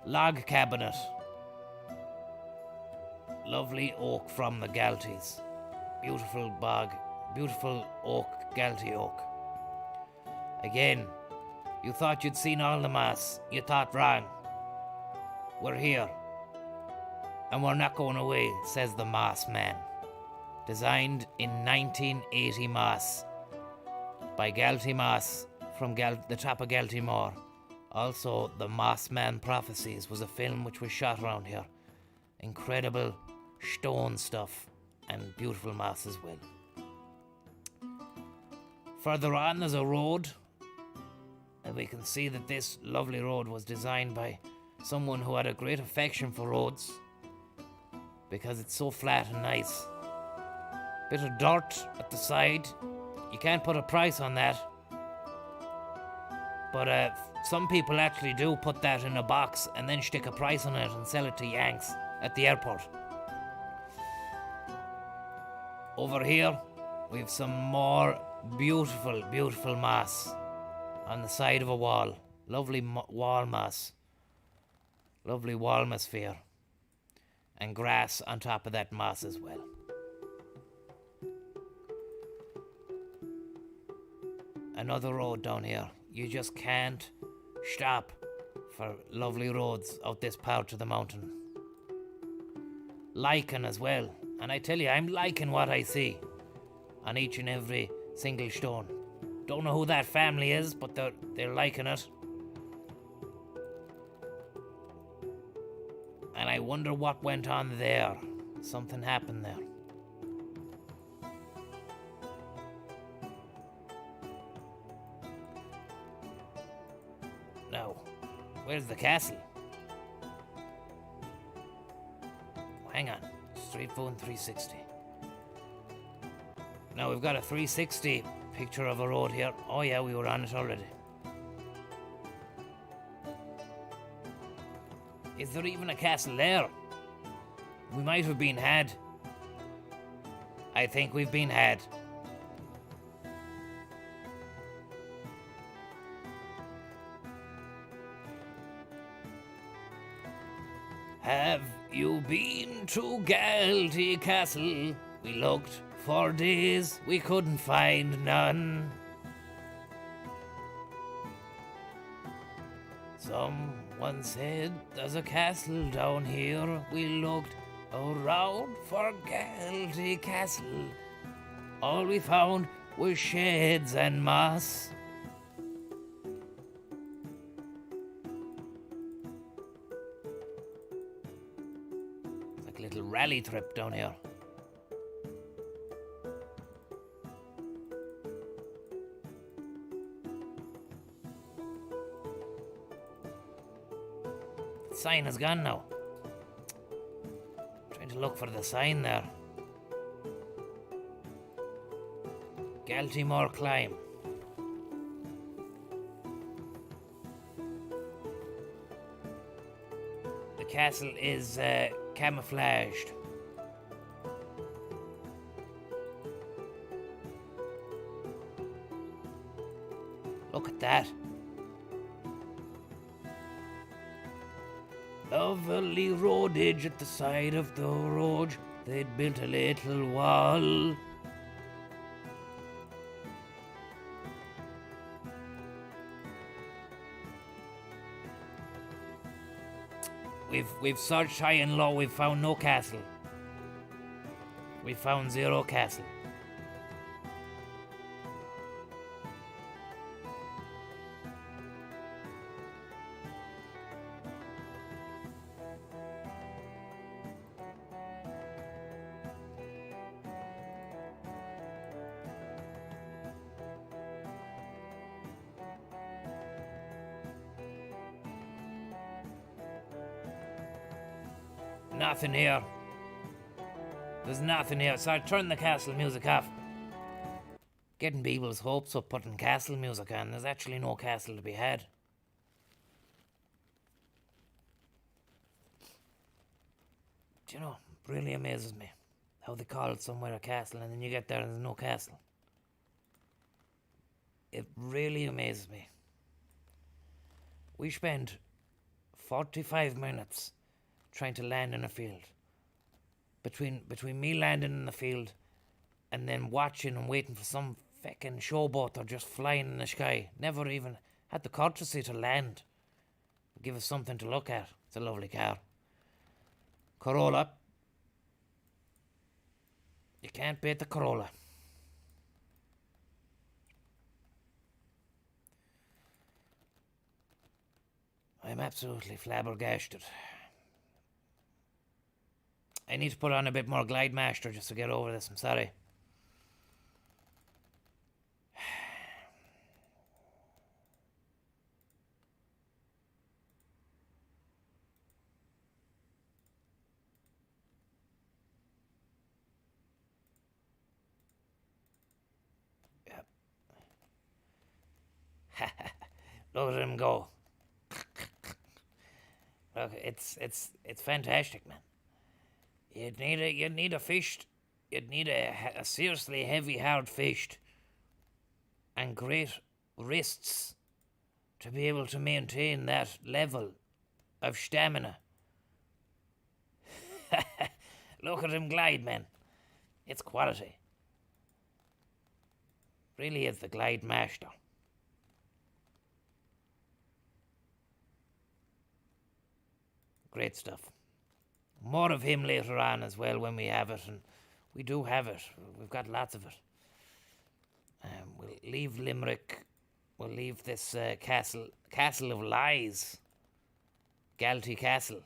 [SPEAKER 1] Log cabinet. Lovely oak from the Galtees. Beautiful oak, Galtee oak. Again, you thought you'd seen all the moss. You thought wrong. We're here. And we're not going away, says the Moss Man. Designed in 1980 moss by Galtee Moss from the top of Galtee Moor. Also, The Moss Man Prophecies was a film which was shot around here. Incredible stone stuff and beautiful moss as well. Further on, there's a road, and we can see that this lovely road was designed by someone who had a great affection for roads because it's so flat and nice. Bit of dirt at the side. You can't put a price on that. But some people actually do put that in a box and then stick a price on it and sell it to Yanks at the airport. Over here, we have some more beautiful, beautiful moss on the side of a wall. Lovely wall moss. Lovely walmosphere. And grass on top of that moss as well. Another road down here. You just can't stop for lovely roads out this part of the mountain. Lichen as well. And I tell you, I'm liking what I see on each and every single stone. Don't know who that family is, but they're liking it. And I wonder what went on there. Something happened there. Now, where's the castle? Hang on. Street phone 360. Now we've got a 360 picture of a road here. Oh yeah, we were on it already. Is there even a castle there? We might have been had. I think we've been had. Have you been to Galtee Castle? We looked for days, we couldn't find none. Someone said there's a castle down here. We looked around for Galtee Castle. All we found was sheds and moss. It's like a little rally trip down here. Sign is gone now. Trying to look for the sign there. Galtee Climb. The castle is camouflaged. Look at that. Lovely roadage at the side of the road. They'd built a little wall. We've searched high and low. We've found no castle. We found zero castle. Nothing here. There's nothing here, so I turned the castle music off. Getting people's hopes up putting castle music on. There's actually no castle to be had. Do you know, it really amazes me how they call it somewhere a castle and then you get there and there's no castle. It really amazes me. We spent 45 minutes trying to land in a field. Between me landing in the field and then watching and waiting for some feckin' showboat or just flying in the sky. Never even had the courtesy to land. Give us something to look at. It's a lovely car. Corolla. You can't beat the Corolla. I'm absolutely flabbergasted. I need to put on a bit more Glide Master just to get over this, I'm sorry. Yep. Look at him go. Look, it's fantastic, man. You'd need a fish you'd need a seriously heavy, hard fish and great wrists to be able to maintain that level of stamina. Look at him glide, man. It's quality. Really is the glide master. Great stuff. More of him later on as well when we have it, and we do have it. We've got lots of it. We'll leave Limerick. We'll leave this Castle of Lies. Galtee Castle.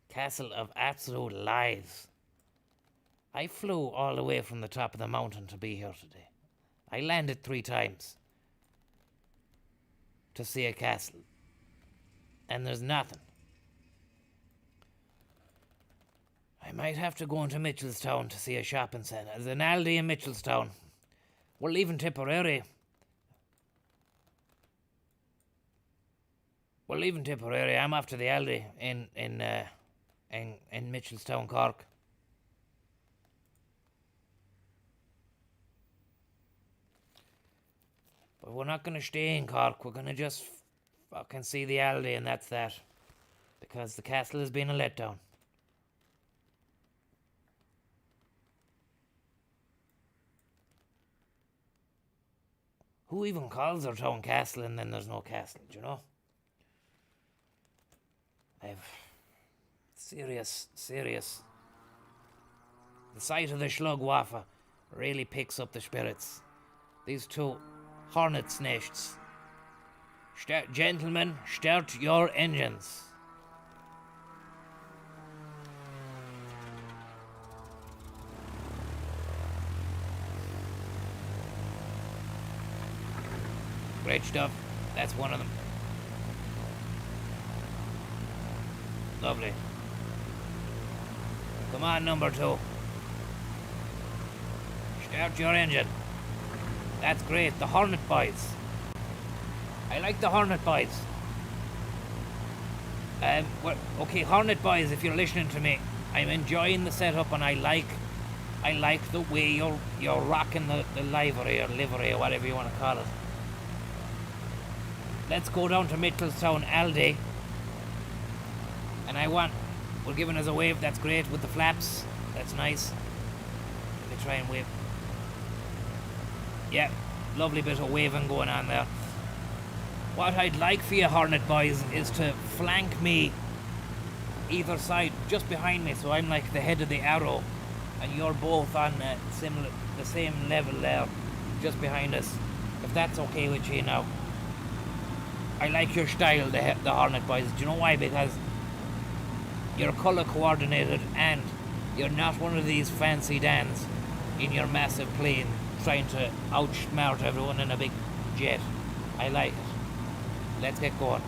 [SPEAKER 1] Castle of absolute lies. I flew all the way from the top of the mountain to be here today. I landed 3 times to see a castle. And there's nothing. I might have to go into Mitchelstown to see a shopping centre. There's an Aldi in Mitchelstown. We're leaving Tipperary. We're leaving Tipperary. I'm off to the Aldi in Mitchelstown, Cork. But we're not going to stay in Cork. We're going to just fucking see the Aldi, and that's that. Because the castle has been a letdown. Who even calls their town castle and then there's no castle, do you know? I've serious. The sight of the Shlug wafer really picks up the spirits. These 2 hornet's nests. Gentlemen, start your engines. Great stuff. That's one of them. Lovely. Come on, number 2. Start your engine. That's great. The Hornet boys. I like the Hornet boys. Okay, Hornet boys, if you're listening to me, I'm enjoying the setup, and I like the way you're rocking the livery or whatever you want to call it. Let's go down to Mitchelstown Aldi. And we're giving us a wave. That's great with the flaps. That's nice. Let me try and wave. Yeah, lovely bit of waving going on there. What I'd like for you, Hornet boys, is to flank me either side, just behind me, so I'm like the head of the arrow, and you're both on the same level there, just behind us. If that's okay with you now. I like your style, the Hornet boys. Do you know why? Because you're colour coordinated, and you're not one of these fancy Dans in your massive plane trying to outsmart everyone in a big jet. I like it. Let's get going.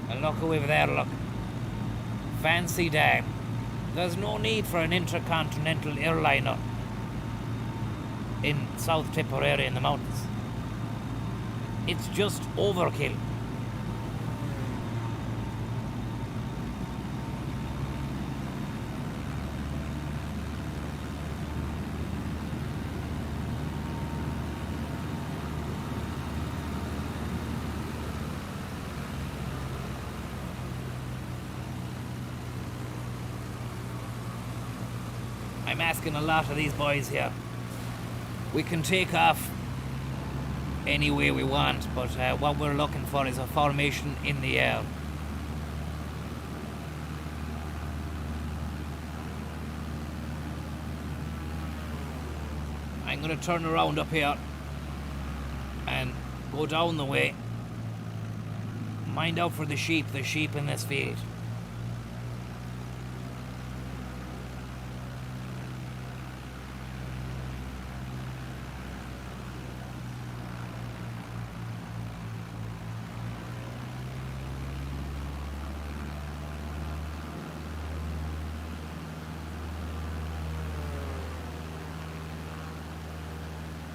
[SPEAKER 1] And look over there, look. Fancy Dan. There's no need for an intercontinental airliner in South Tipperary in the mountains. It's just overkill. I'm asking a lot of these boys here. We can take off any way we want, but what we're looking for is a formation in the air. I'm going to turn around up here and go down the way. Mind out for the sheep in this field.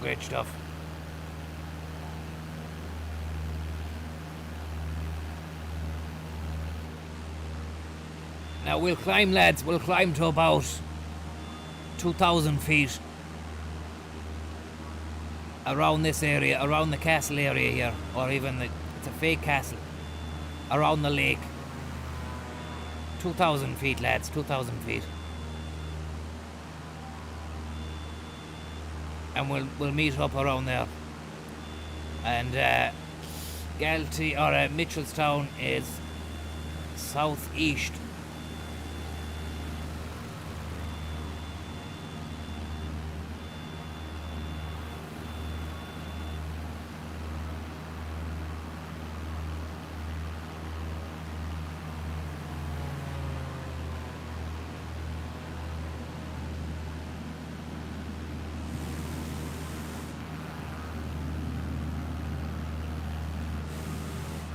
[SPEAKER 1] Great stuff. Now we'll climb, lads. We'll climb to about 2,000 feet around this area, around the castle area here, or even it's a fake castle, around the lake. 2,000 feet, lads. 2,000 feet. And we'll meet up around there. And Galtee or Mitchelstown is southeast.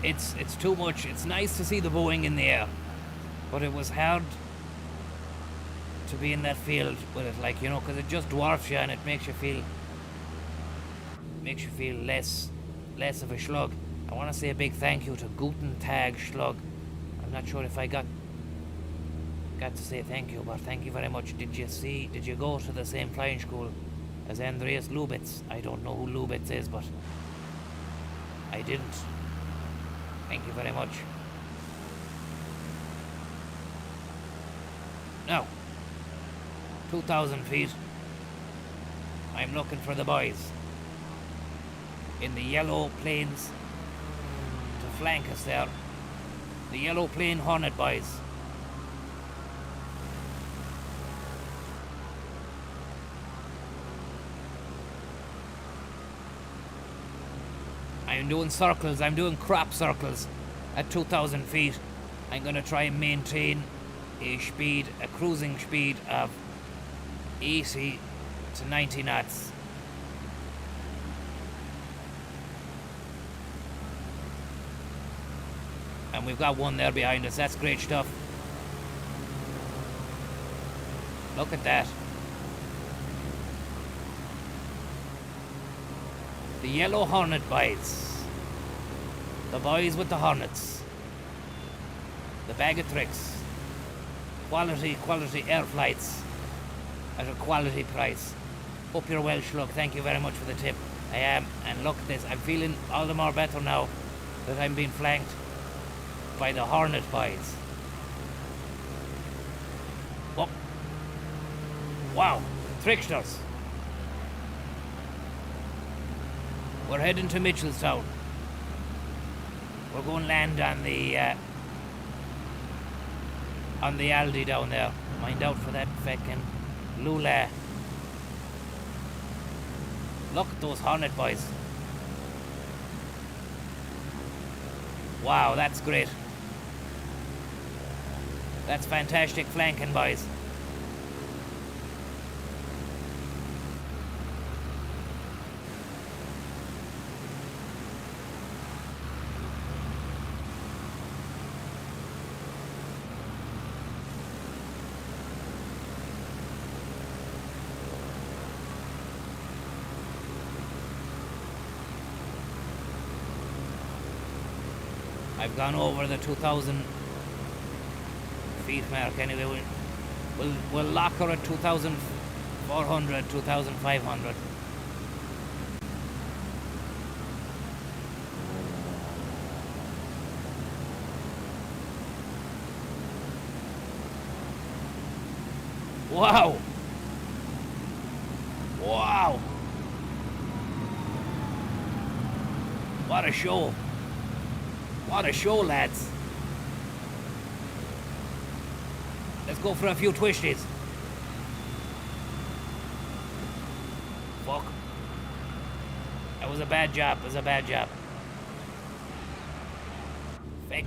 [SPEAKER 1] It's too much. It's nice to see the Boeing in the air, but it was hard to be in that field with it, like, you know, because it just dwarfs you and it makes you feel less of a Shlug. I want to say a big thank you to Guten Tag Shlug. I'm not sure if I got to say thank you, but thank you very much. Did you go to the same flying school as Andreas Lubitz? I don't know who Lubitz is, but I didn't. Thank you very much. Now, 2,000 feet. I'm looking for the boys in the yellow planes to flank us there. The yellow plane Hornet boys. I'm doing circles, I'm doing crop circles at 2,000 feet. I'm going to try and maintain a cruising speed of 80 to 90 knots. And we've got one there behind us, that's great stuff. Look at that. The yellow Hornet boys. The boys with the Hornets. The bag of tricks. Quality air flights at a quality price. Hope you're well, Shlug. Thank you very much for the tip. I am. And look at this. I'm feeling all the more better now that I'm being flanked by the Hornet boys. Oh. Wow. Tricksters. We're heading to Mitchelstown. We're going to land on the Aldi down there. Mind out for that feckin' Lula. Look at those Hornet boys. Wow, that's great. That's fantastic flanking, boys. I've gone over the 2,000 feet mark anyway. We'll lock her at 2,400, 2,500. Wow! Wow! What a show! What a show, lads. Let's go for a few twisties. Fuck. That was a bad job. It was a bad job. Fake.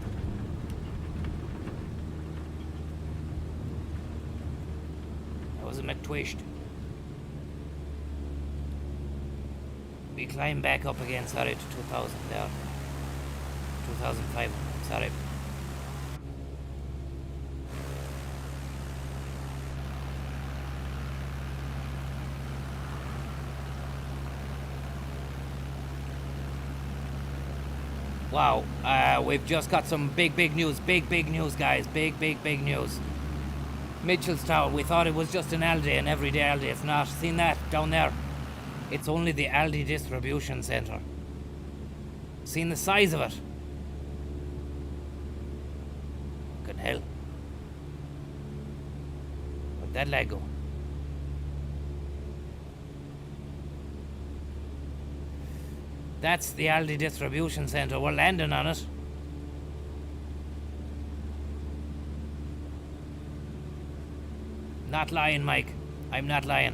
[SPEAKER 1] That was a McTwished. We climb back up again, sorry, to 2,000 there. 2,500, sorry. Wow, we've just got some big news, big news, guys, big news. Mitchellstown. We thought it was just an Aldi, an everyday Aldi. It's not. Seen that down there? It's only the Aldi distribution centre. Seen the size of it? Good hell. Where'd that lad go? That's the Aldi distribution centre. We're landing on it. Not lying, Mike. I'm not lying.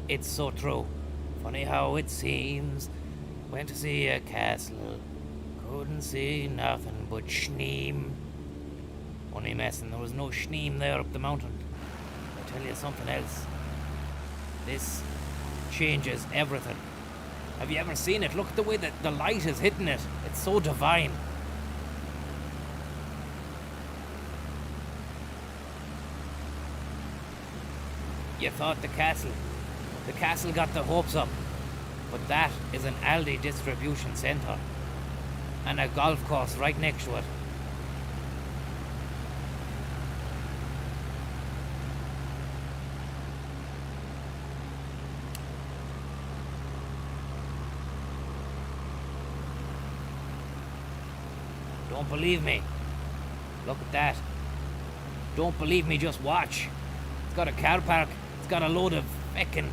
[SPEAKER 1] It's so true. Funny how it seems. Went to see a castle. Couldn't see nothing but schneem. Only messing. There was no schneem there up the mountain. I tell you something else. This changes everything. Have you ever seen it? Look at the way that the light is hitting it. It's so divine. You thought the castle got the hopes up. But that is an Aldi distribution centre. And a golf course right next to it. Don't believe me? Look at that. Don't believe me, just watch. It's got a car park. It's got a load of feckin'...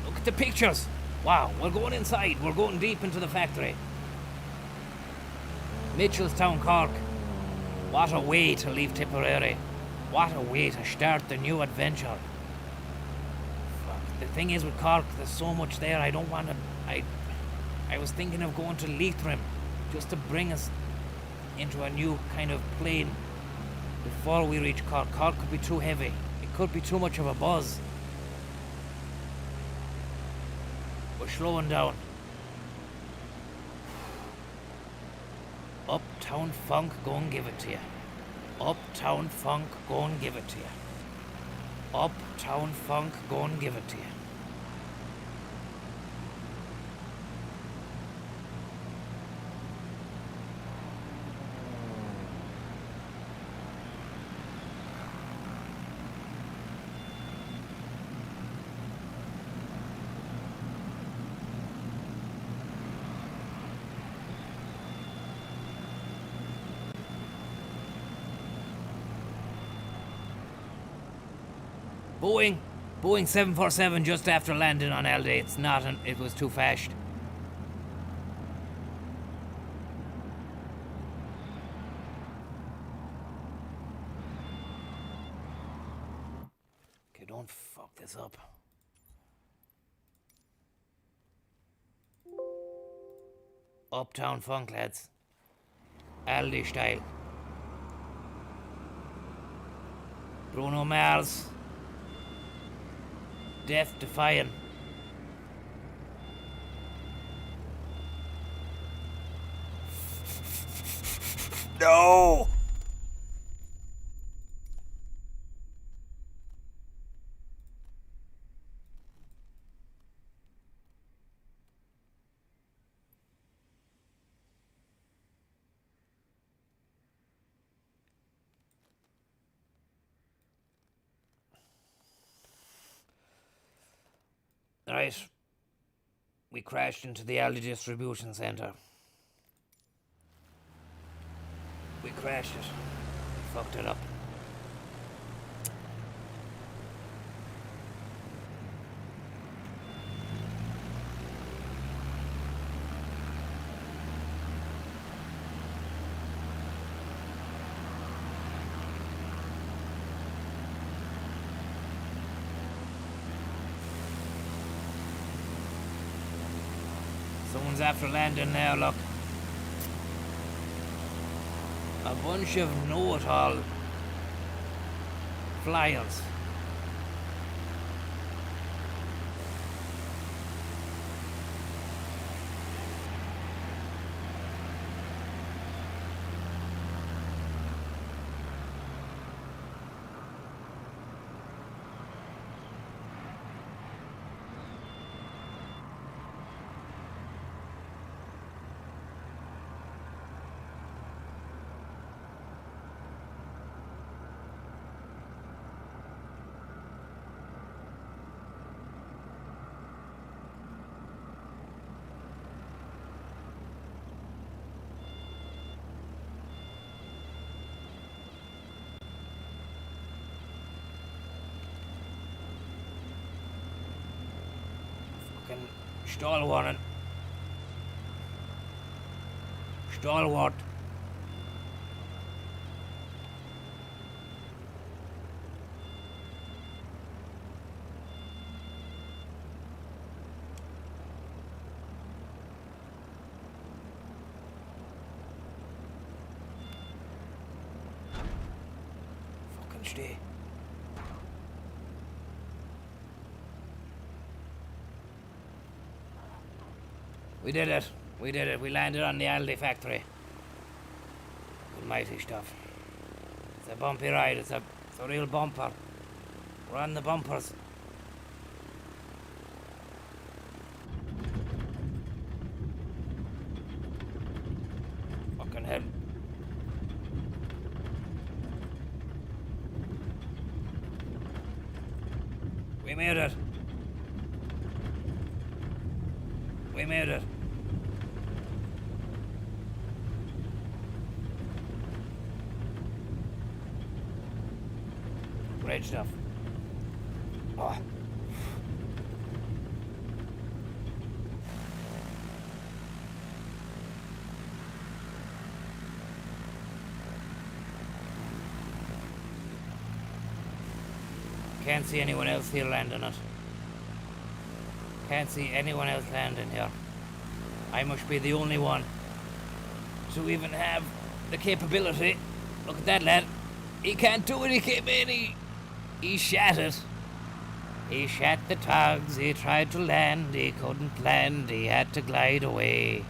[SPEAKER 1] Look at the pictures. Wow, we're going inside. We're going deep into the factory. Mitchellstown, Cork. What a way to leave Tipperary. What a way to start the new adventure. Fuck. The thing is with Cork, there's so much there. I don't want to... I was thinking of going to Leitrim just to bring us into a new kind of plane before we reach Cork. Cork could be too heavy. It could be too much of a buzz. We're slowing down. Uptown funk, go and give it to you. Uptown funk, go and give it to you. Uptown funk, go and give it to you. Boeing 747 just after landing on Aldi. It's not it was too fast. Okay, don't fuck this up. Uptown funk, lads. Aldi style. Bruno Mars. Death defying. No! Right. We crashed into the Aldi distribution centre. We crashed it. We fucked it up. Someone's after landing now, look. A bunch of know-it-all flyers. Fucking stalwart. Stalwart. Fucking stay. We did it. We did it. We landed on the Aldi factory. Good mighty stuff. It's a bumpy ride. It's a real bumper. We're on the bumpers. Fucking hell. We made it. We made it. Great stuff. Oh. Can't see anyone else here landing it. Can't see anyone else landing here. I must be the only one to even have the capability. Look at that lad. He can't do it. He came in. He shat it. He shat the togs. He tried to land. He couldn't land. He had to glide away.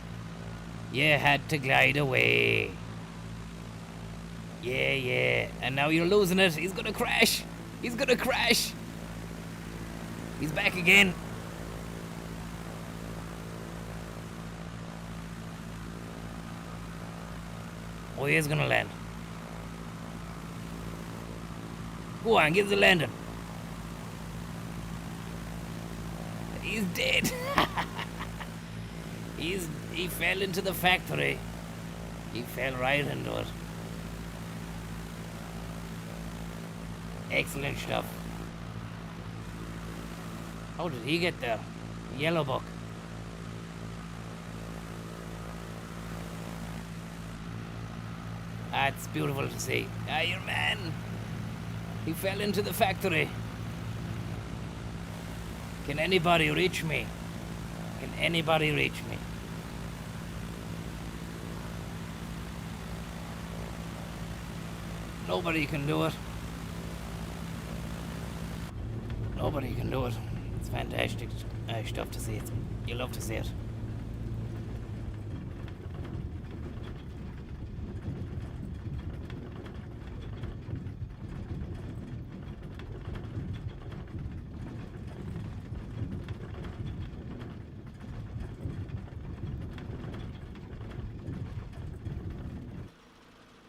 [SPEAKER 1] You had to glide away. Yeah, yeah. And now you're losing it. He's gonna crash. He's gonna crash. He's back again. Oh, he is gonna land. Go on, give the landing. He's dead. He fell into the factory. He fell right into it. Excellent stuff. How did he get there? Yellow buck. Ah, it's beautiful to see. Ah, your man. He fell into the factory. Can anybody reach me? Can anybody reach me? Nobody can do it. Nobody can do it. It's fantastic stuff to see. You love to see it.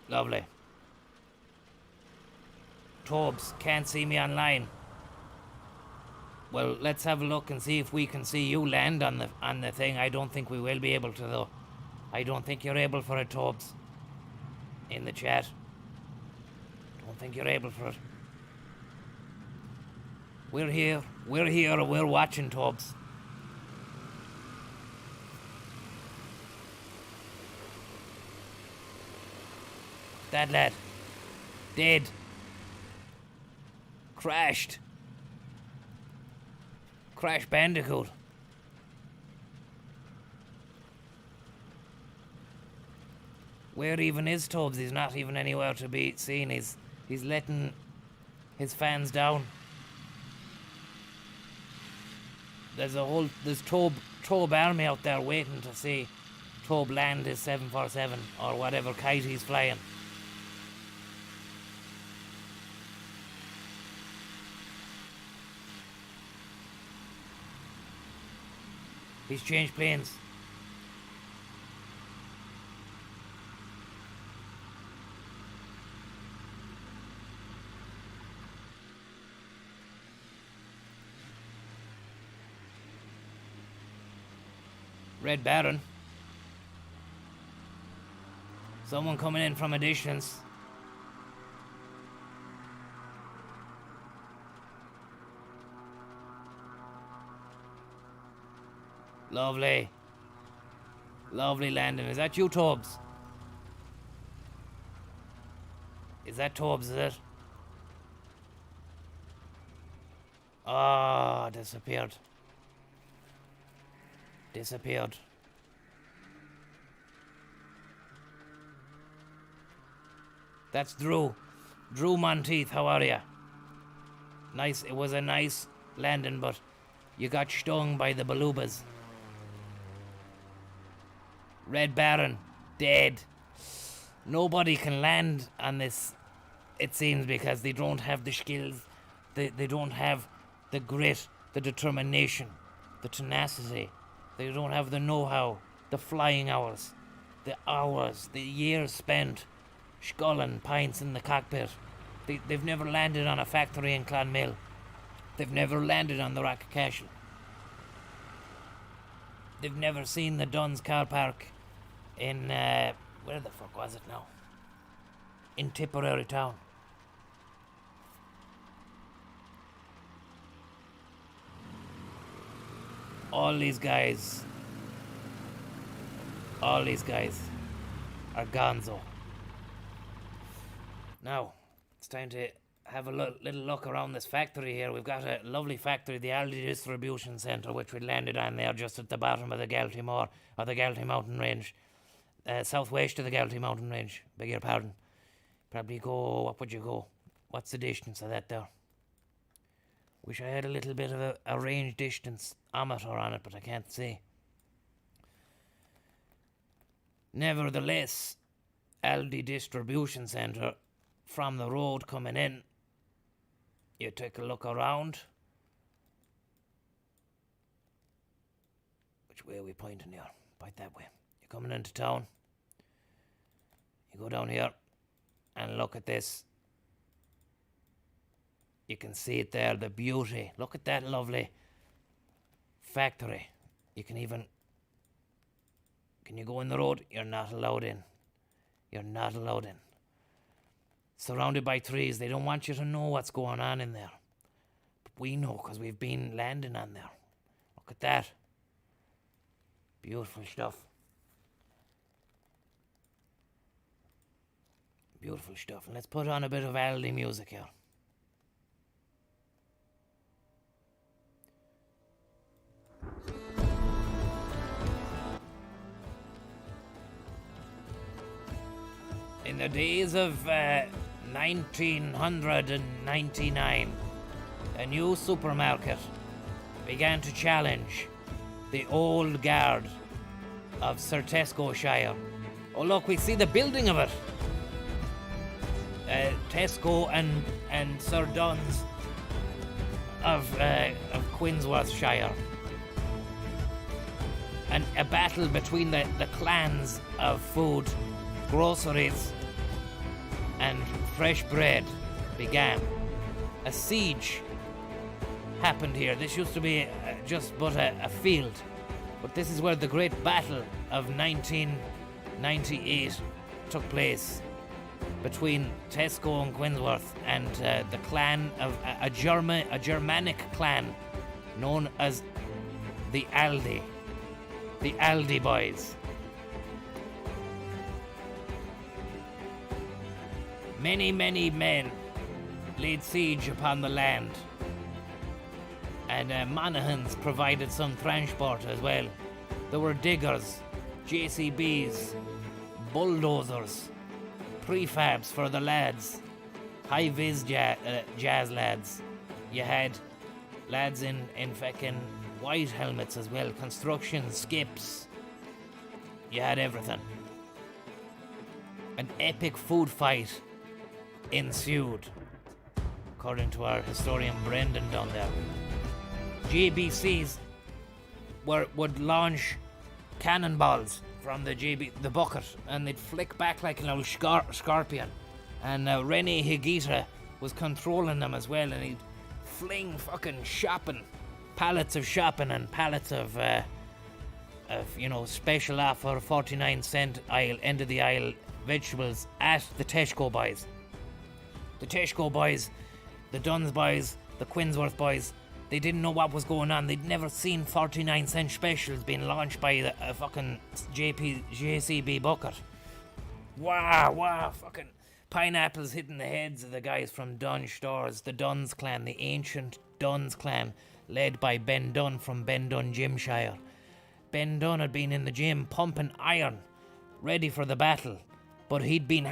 [SPEAKER 1] Lovely. Tobes, can't see me online. Well, let's have a look and see if we can see you land on the thing. I don't think we will be able to, though. I don't think you're able for it, Tobes. In the chat. Don't think you're able for it. We're here, we're watching, Tobes. That lad. Dead. Crashed. Crash Bandicoot. Where even is Tubbs? He's not even anywhere to be seen. He's letting his fans down. There's Tob army out there waiting to see Tob land his 747 or whatever kite he's flying. He's changed planes. Red Baron. Someone coming in from a distance. Lovely. Lovely landing. Is that you, Tobes? Is that Tobes, is it? Ah, disappeared. Disappeared. That's Drew. Drew Monteith, how are ya? Nice, it was a nice landing, but you got stung by the balubas. Red Baron, dead. Nobody can land on this, it seems, because they don't have the skills. They don't have the grit, the determination, the tenacity. They don't have the know-how, the flying hours, the years spent sculling pints in the cockpit. They've never landed on a factory in Clonmel. They've never landed on the Rock of Cashel. They've never seen the Dunn's car park in, where the fuck was it now? In Tipperary town. All these guys are gonzo. Now, it's time to have a little look around this factory here. We've got a lovely factory, the Aldi Distribution Centre, which we landed on there just at the bottom of the Galtee Moor, or the Galtee Mountain Range. Southwest of the Galtee Mountain Range, beg your pardon. Probably go, what would you go? What's the distance of that there? Wish I had a little bit of a range distance ometer on it, but I can't see. Nevertheless, Aldi Distribution Centre, from the road coming in, you take a look around. Which way are we pointing here? Point that way. You're coming into town. You go down here and look at this. You can see it there, the beauty. Look at that lovely factory. You can even... Can you go in the road? You're not allowed in. You're not allowed in. Surrounded by trees. They don't want you to know what's going on in there. But we know because we've been landing on there. Look at that. Beautiful stuff. Beautiful stuff. And let's put on a bit of Aldi music here. In the days of 1999, a new supermarket began to challenge the old guard of Sir Tescoshire. Oh look, we see the building of it. Tesco and Sir Dunn's of Quinsworthshire. And a battle between the clans of food, groceries and fresh bread began. A siege happened here. This used to be just but a field, but this is where the great battle of 1998 took place between Tesco and Quinsworth and the clan of a Germanic clan known as the Aldi boys. Many men laid siege upon the land, and Monaghan's provided some transport as well. There were diggers, JCBs, bulldozers, prefabs for the lads, high-vis jazz lads. You had lads in fucking white helmets as well, construction skips. You had everything. An epic food fight ensued, according to our historian Brendan down there. JBCs would launch cannonballs from the bucket, and they'd flick back like an old scorpion. And Rennie Higuita was controlling them as well, and he'd fling fucking pallets of shopping and pallets of special offer 49-cent end of the aisle vegetables at the Tesco boys. The Tesco boys, the Dunn's boys, the Quinsworth boys, They didn't know what was going on. They'd never seen 49-cent specials being launched by a fucking JCB bucket. Wow, fucking pineapples hitting the heads of the guys from Dunn stores, the Duns clan, the ancient Duns clan, led by Ben Dunn from Ben Dunn Gymshire. Ben Dunn had been in the gym pumping iron, ready for the battle, but he'd been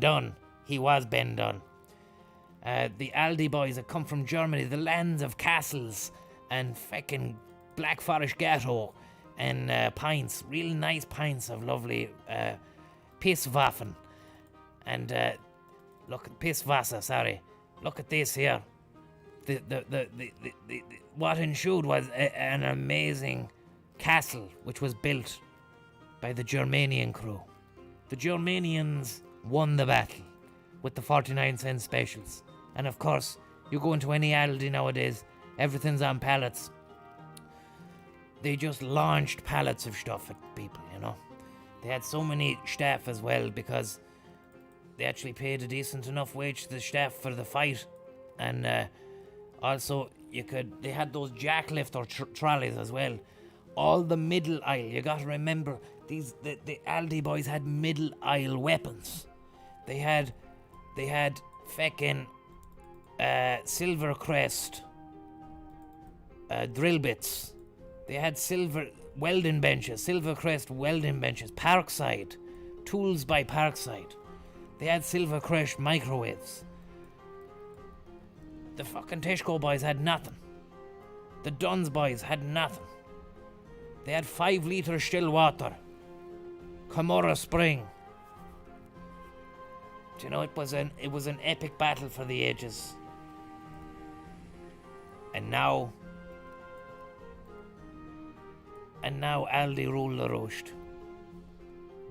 [SPEAKER 1] done. He was Ben Dunn. The Aldi boys had come from Germany, the lands of castles and feckin' Black Forest Gateau and pints, real nice pints of lovely Pisswaffen. And Pisswasser, sorry. Look at this here. What ensued was an amazing castle which was built by the Germanian crew. The Germanians won the battle with the 49-cent specials. And of course, you go into any Aldi nowadays, everything's on pallets. They just launched pallets of stuff at people, you know. They had so many staff as well because they actually paid a decent enough wage to the staff for the fight. And also, they had those jacklifter trolleys as well. All the middle aisle, you gotta remember, the Aldi boys had middle aisle weapons. They had feckin' Silvercrest drill bits. They had Silvercrest welding benches, Parkside, tools by Parkside. They had Silvercrest microwaves. The fucking Tesco boys had nothing. The Duns boys had nothing. They had 5-litre still water. Camorra Spring. Do you know, it was an epic battle for the ages. And now Aldi rule the roost.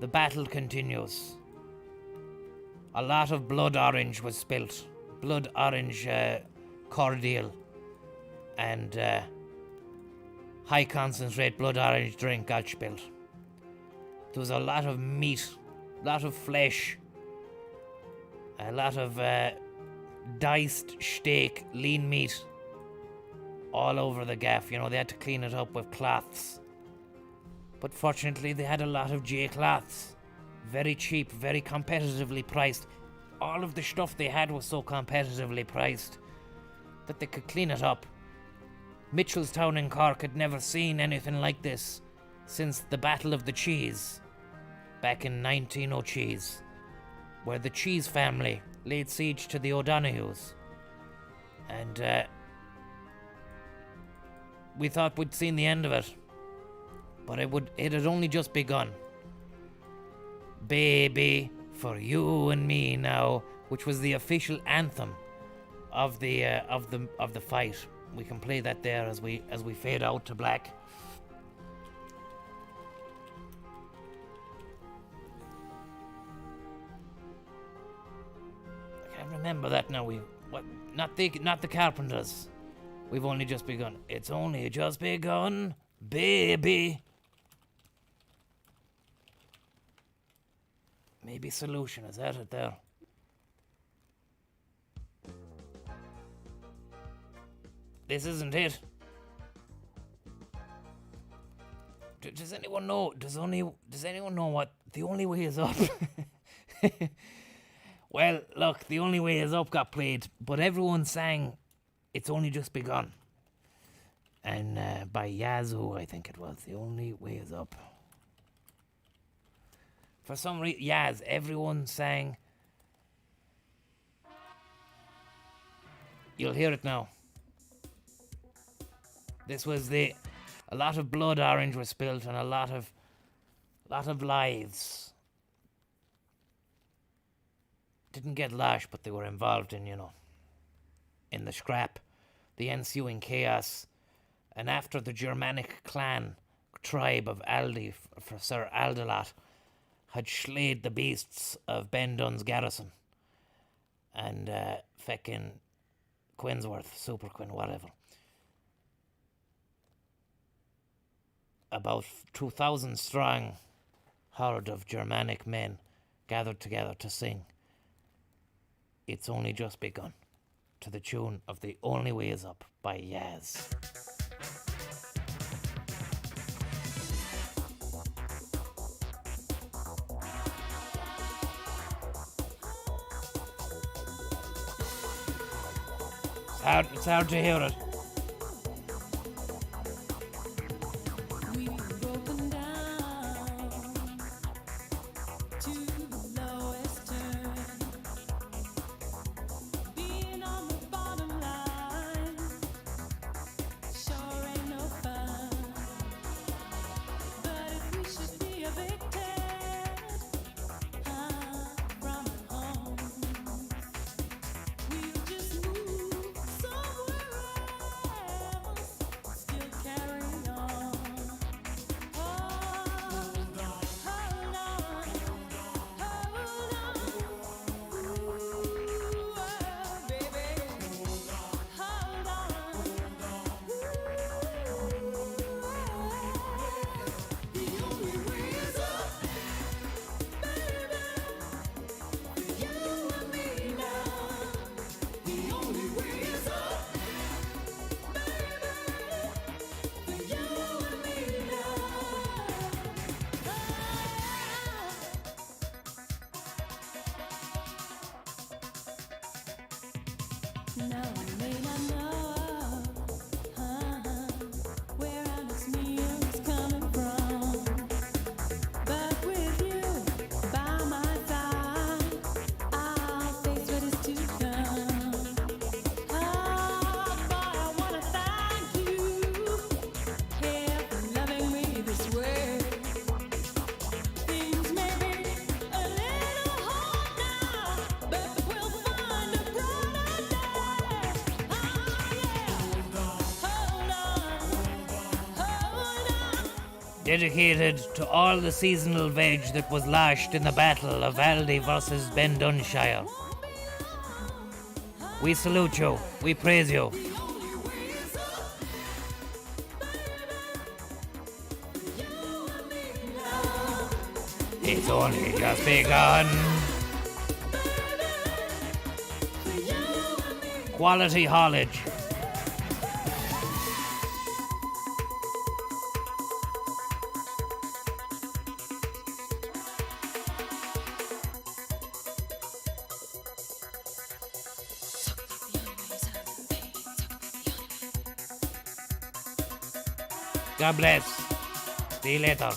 [SPEAKER 1] The battle continues. A lot of blood orange was spilt. Blood orange cordial and high concentrate blood orange drink got spilt. There was a lot of meat, a lot of flesh, a lot of diced steak, lean meat all over the gaff. You know, they had to clean it up with cloths. But fortunately, they had a lot of J cloths. Very cheap, very competitively priced. All of the stuff they had was so competitively priced that they could clean it up. Mitchelstown in Cork had never seen anything like this since the Battle of the Cheese back in 1900 Cheese, where the Cheese family laid siege to the O'Donohues. And we thought we'd seen the end of it, but it had only just begun. Baby, for you and me now, which was the official anthem of the fight. We can play that there as we fade out to black. I can't remember that now. Not the Carpenters. We've only just begun. It's only just begun, baby. Maybe Solution, is that it there? This isn't it. Does anyone know? Does anyone know what The Only Way Is Up? Well, look, The Only Way Is Up got played, but everyone sang It's Only Just Begun. And by Yazoo, I think it was. The Only Way Is Up. For some reason, Yaz, everyone sang. You'll hear it now. This was a lot of blood orange was spilled and a lot of lives didn't get lashed, but they were involved in, in the scrap, the ensuing chaos. And after the Germanic clan tribe of Aldi for Sir Aldalot had slayed the beasts of Ben Dunn's garrison and feckin' Quinsworth, Super Quinn, whatever. About 2,000 strong horde of Germanic men gathered together to sing It's Only Just Begun. to the tune of The Only Way Is Up by Yaz. It's hard to hear it.
[SPEAKER 4] We've broken down to the lowest turn. Being on the bottom line sure ain't no fun. But if we should be evicted from home, we'll just move somewhere else, still carry on. Hold on, hold on, ooh, baby, hold on, the only way is up, baby, you and me now. The only way is up, baby, you and me now. Now I may not know where our next meal is coming from, but with you by my side, I'll face what is to come. Boy, I wanna thank you here for loving me this way. Things may be a little hard now, but we'll find a brighter day. Yeah. Hold on.
[SPEAKER 1] Dedicated to all the seasonal veg that was lashed in the battle of Aldi versus Ben Dunshire. We salute you. We praise you. It's only just begun. Quality haulage. God bless. See you later.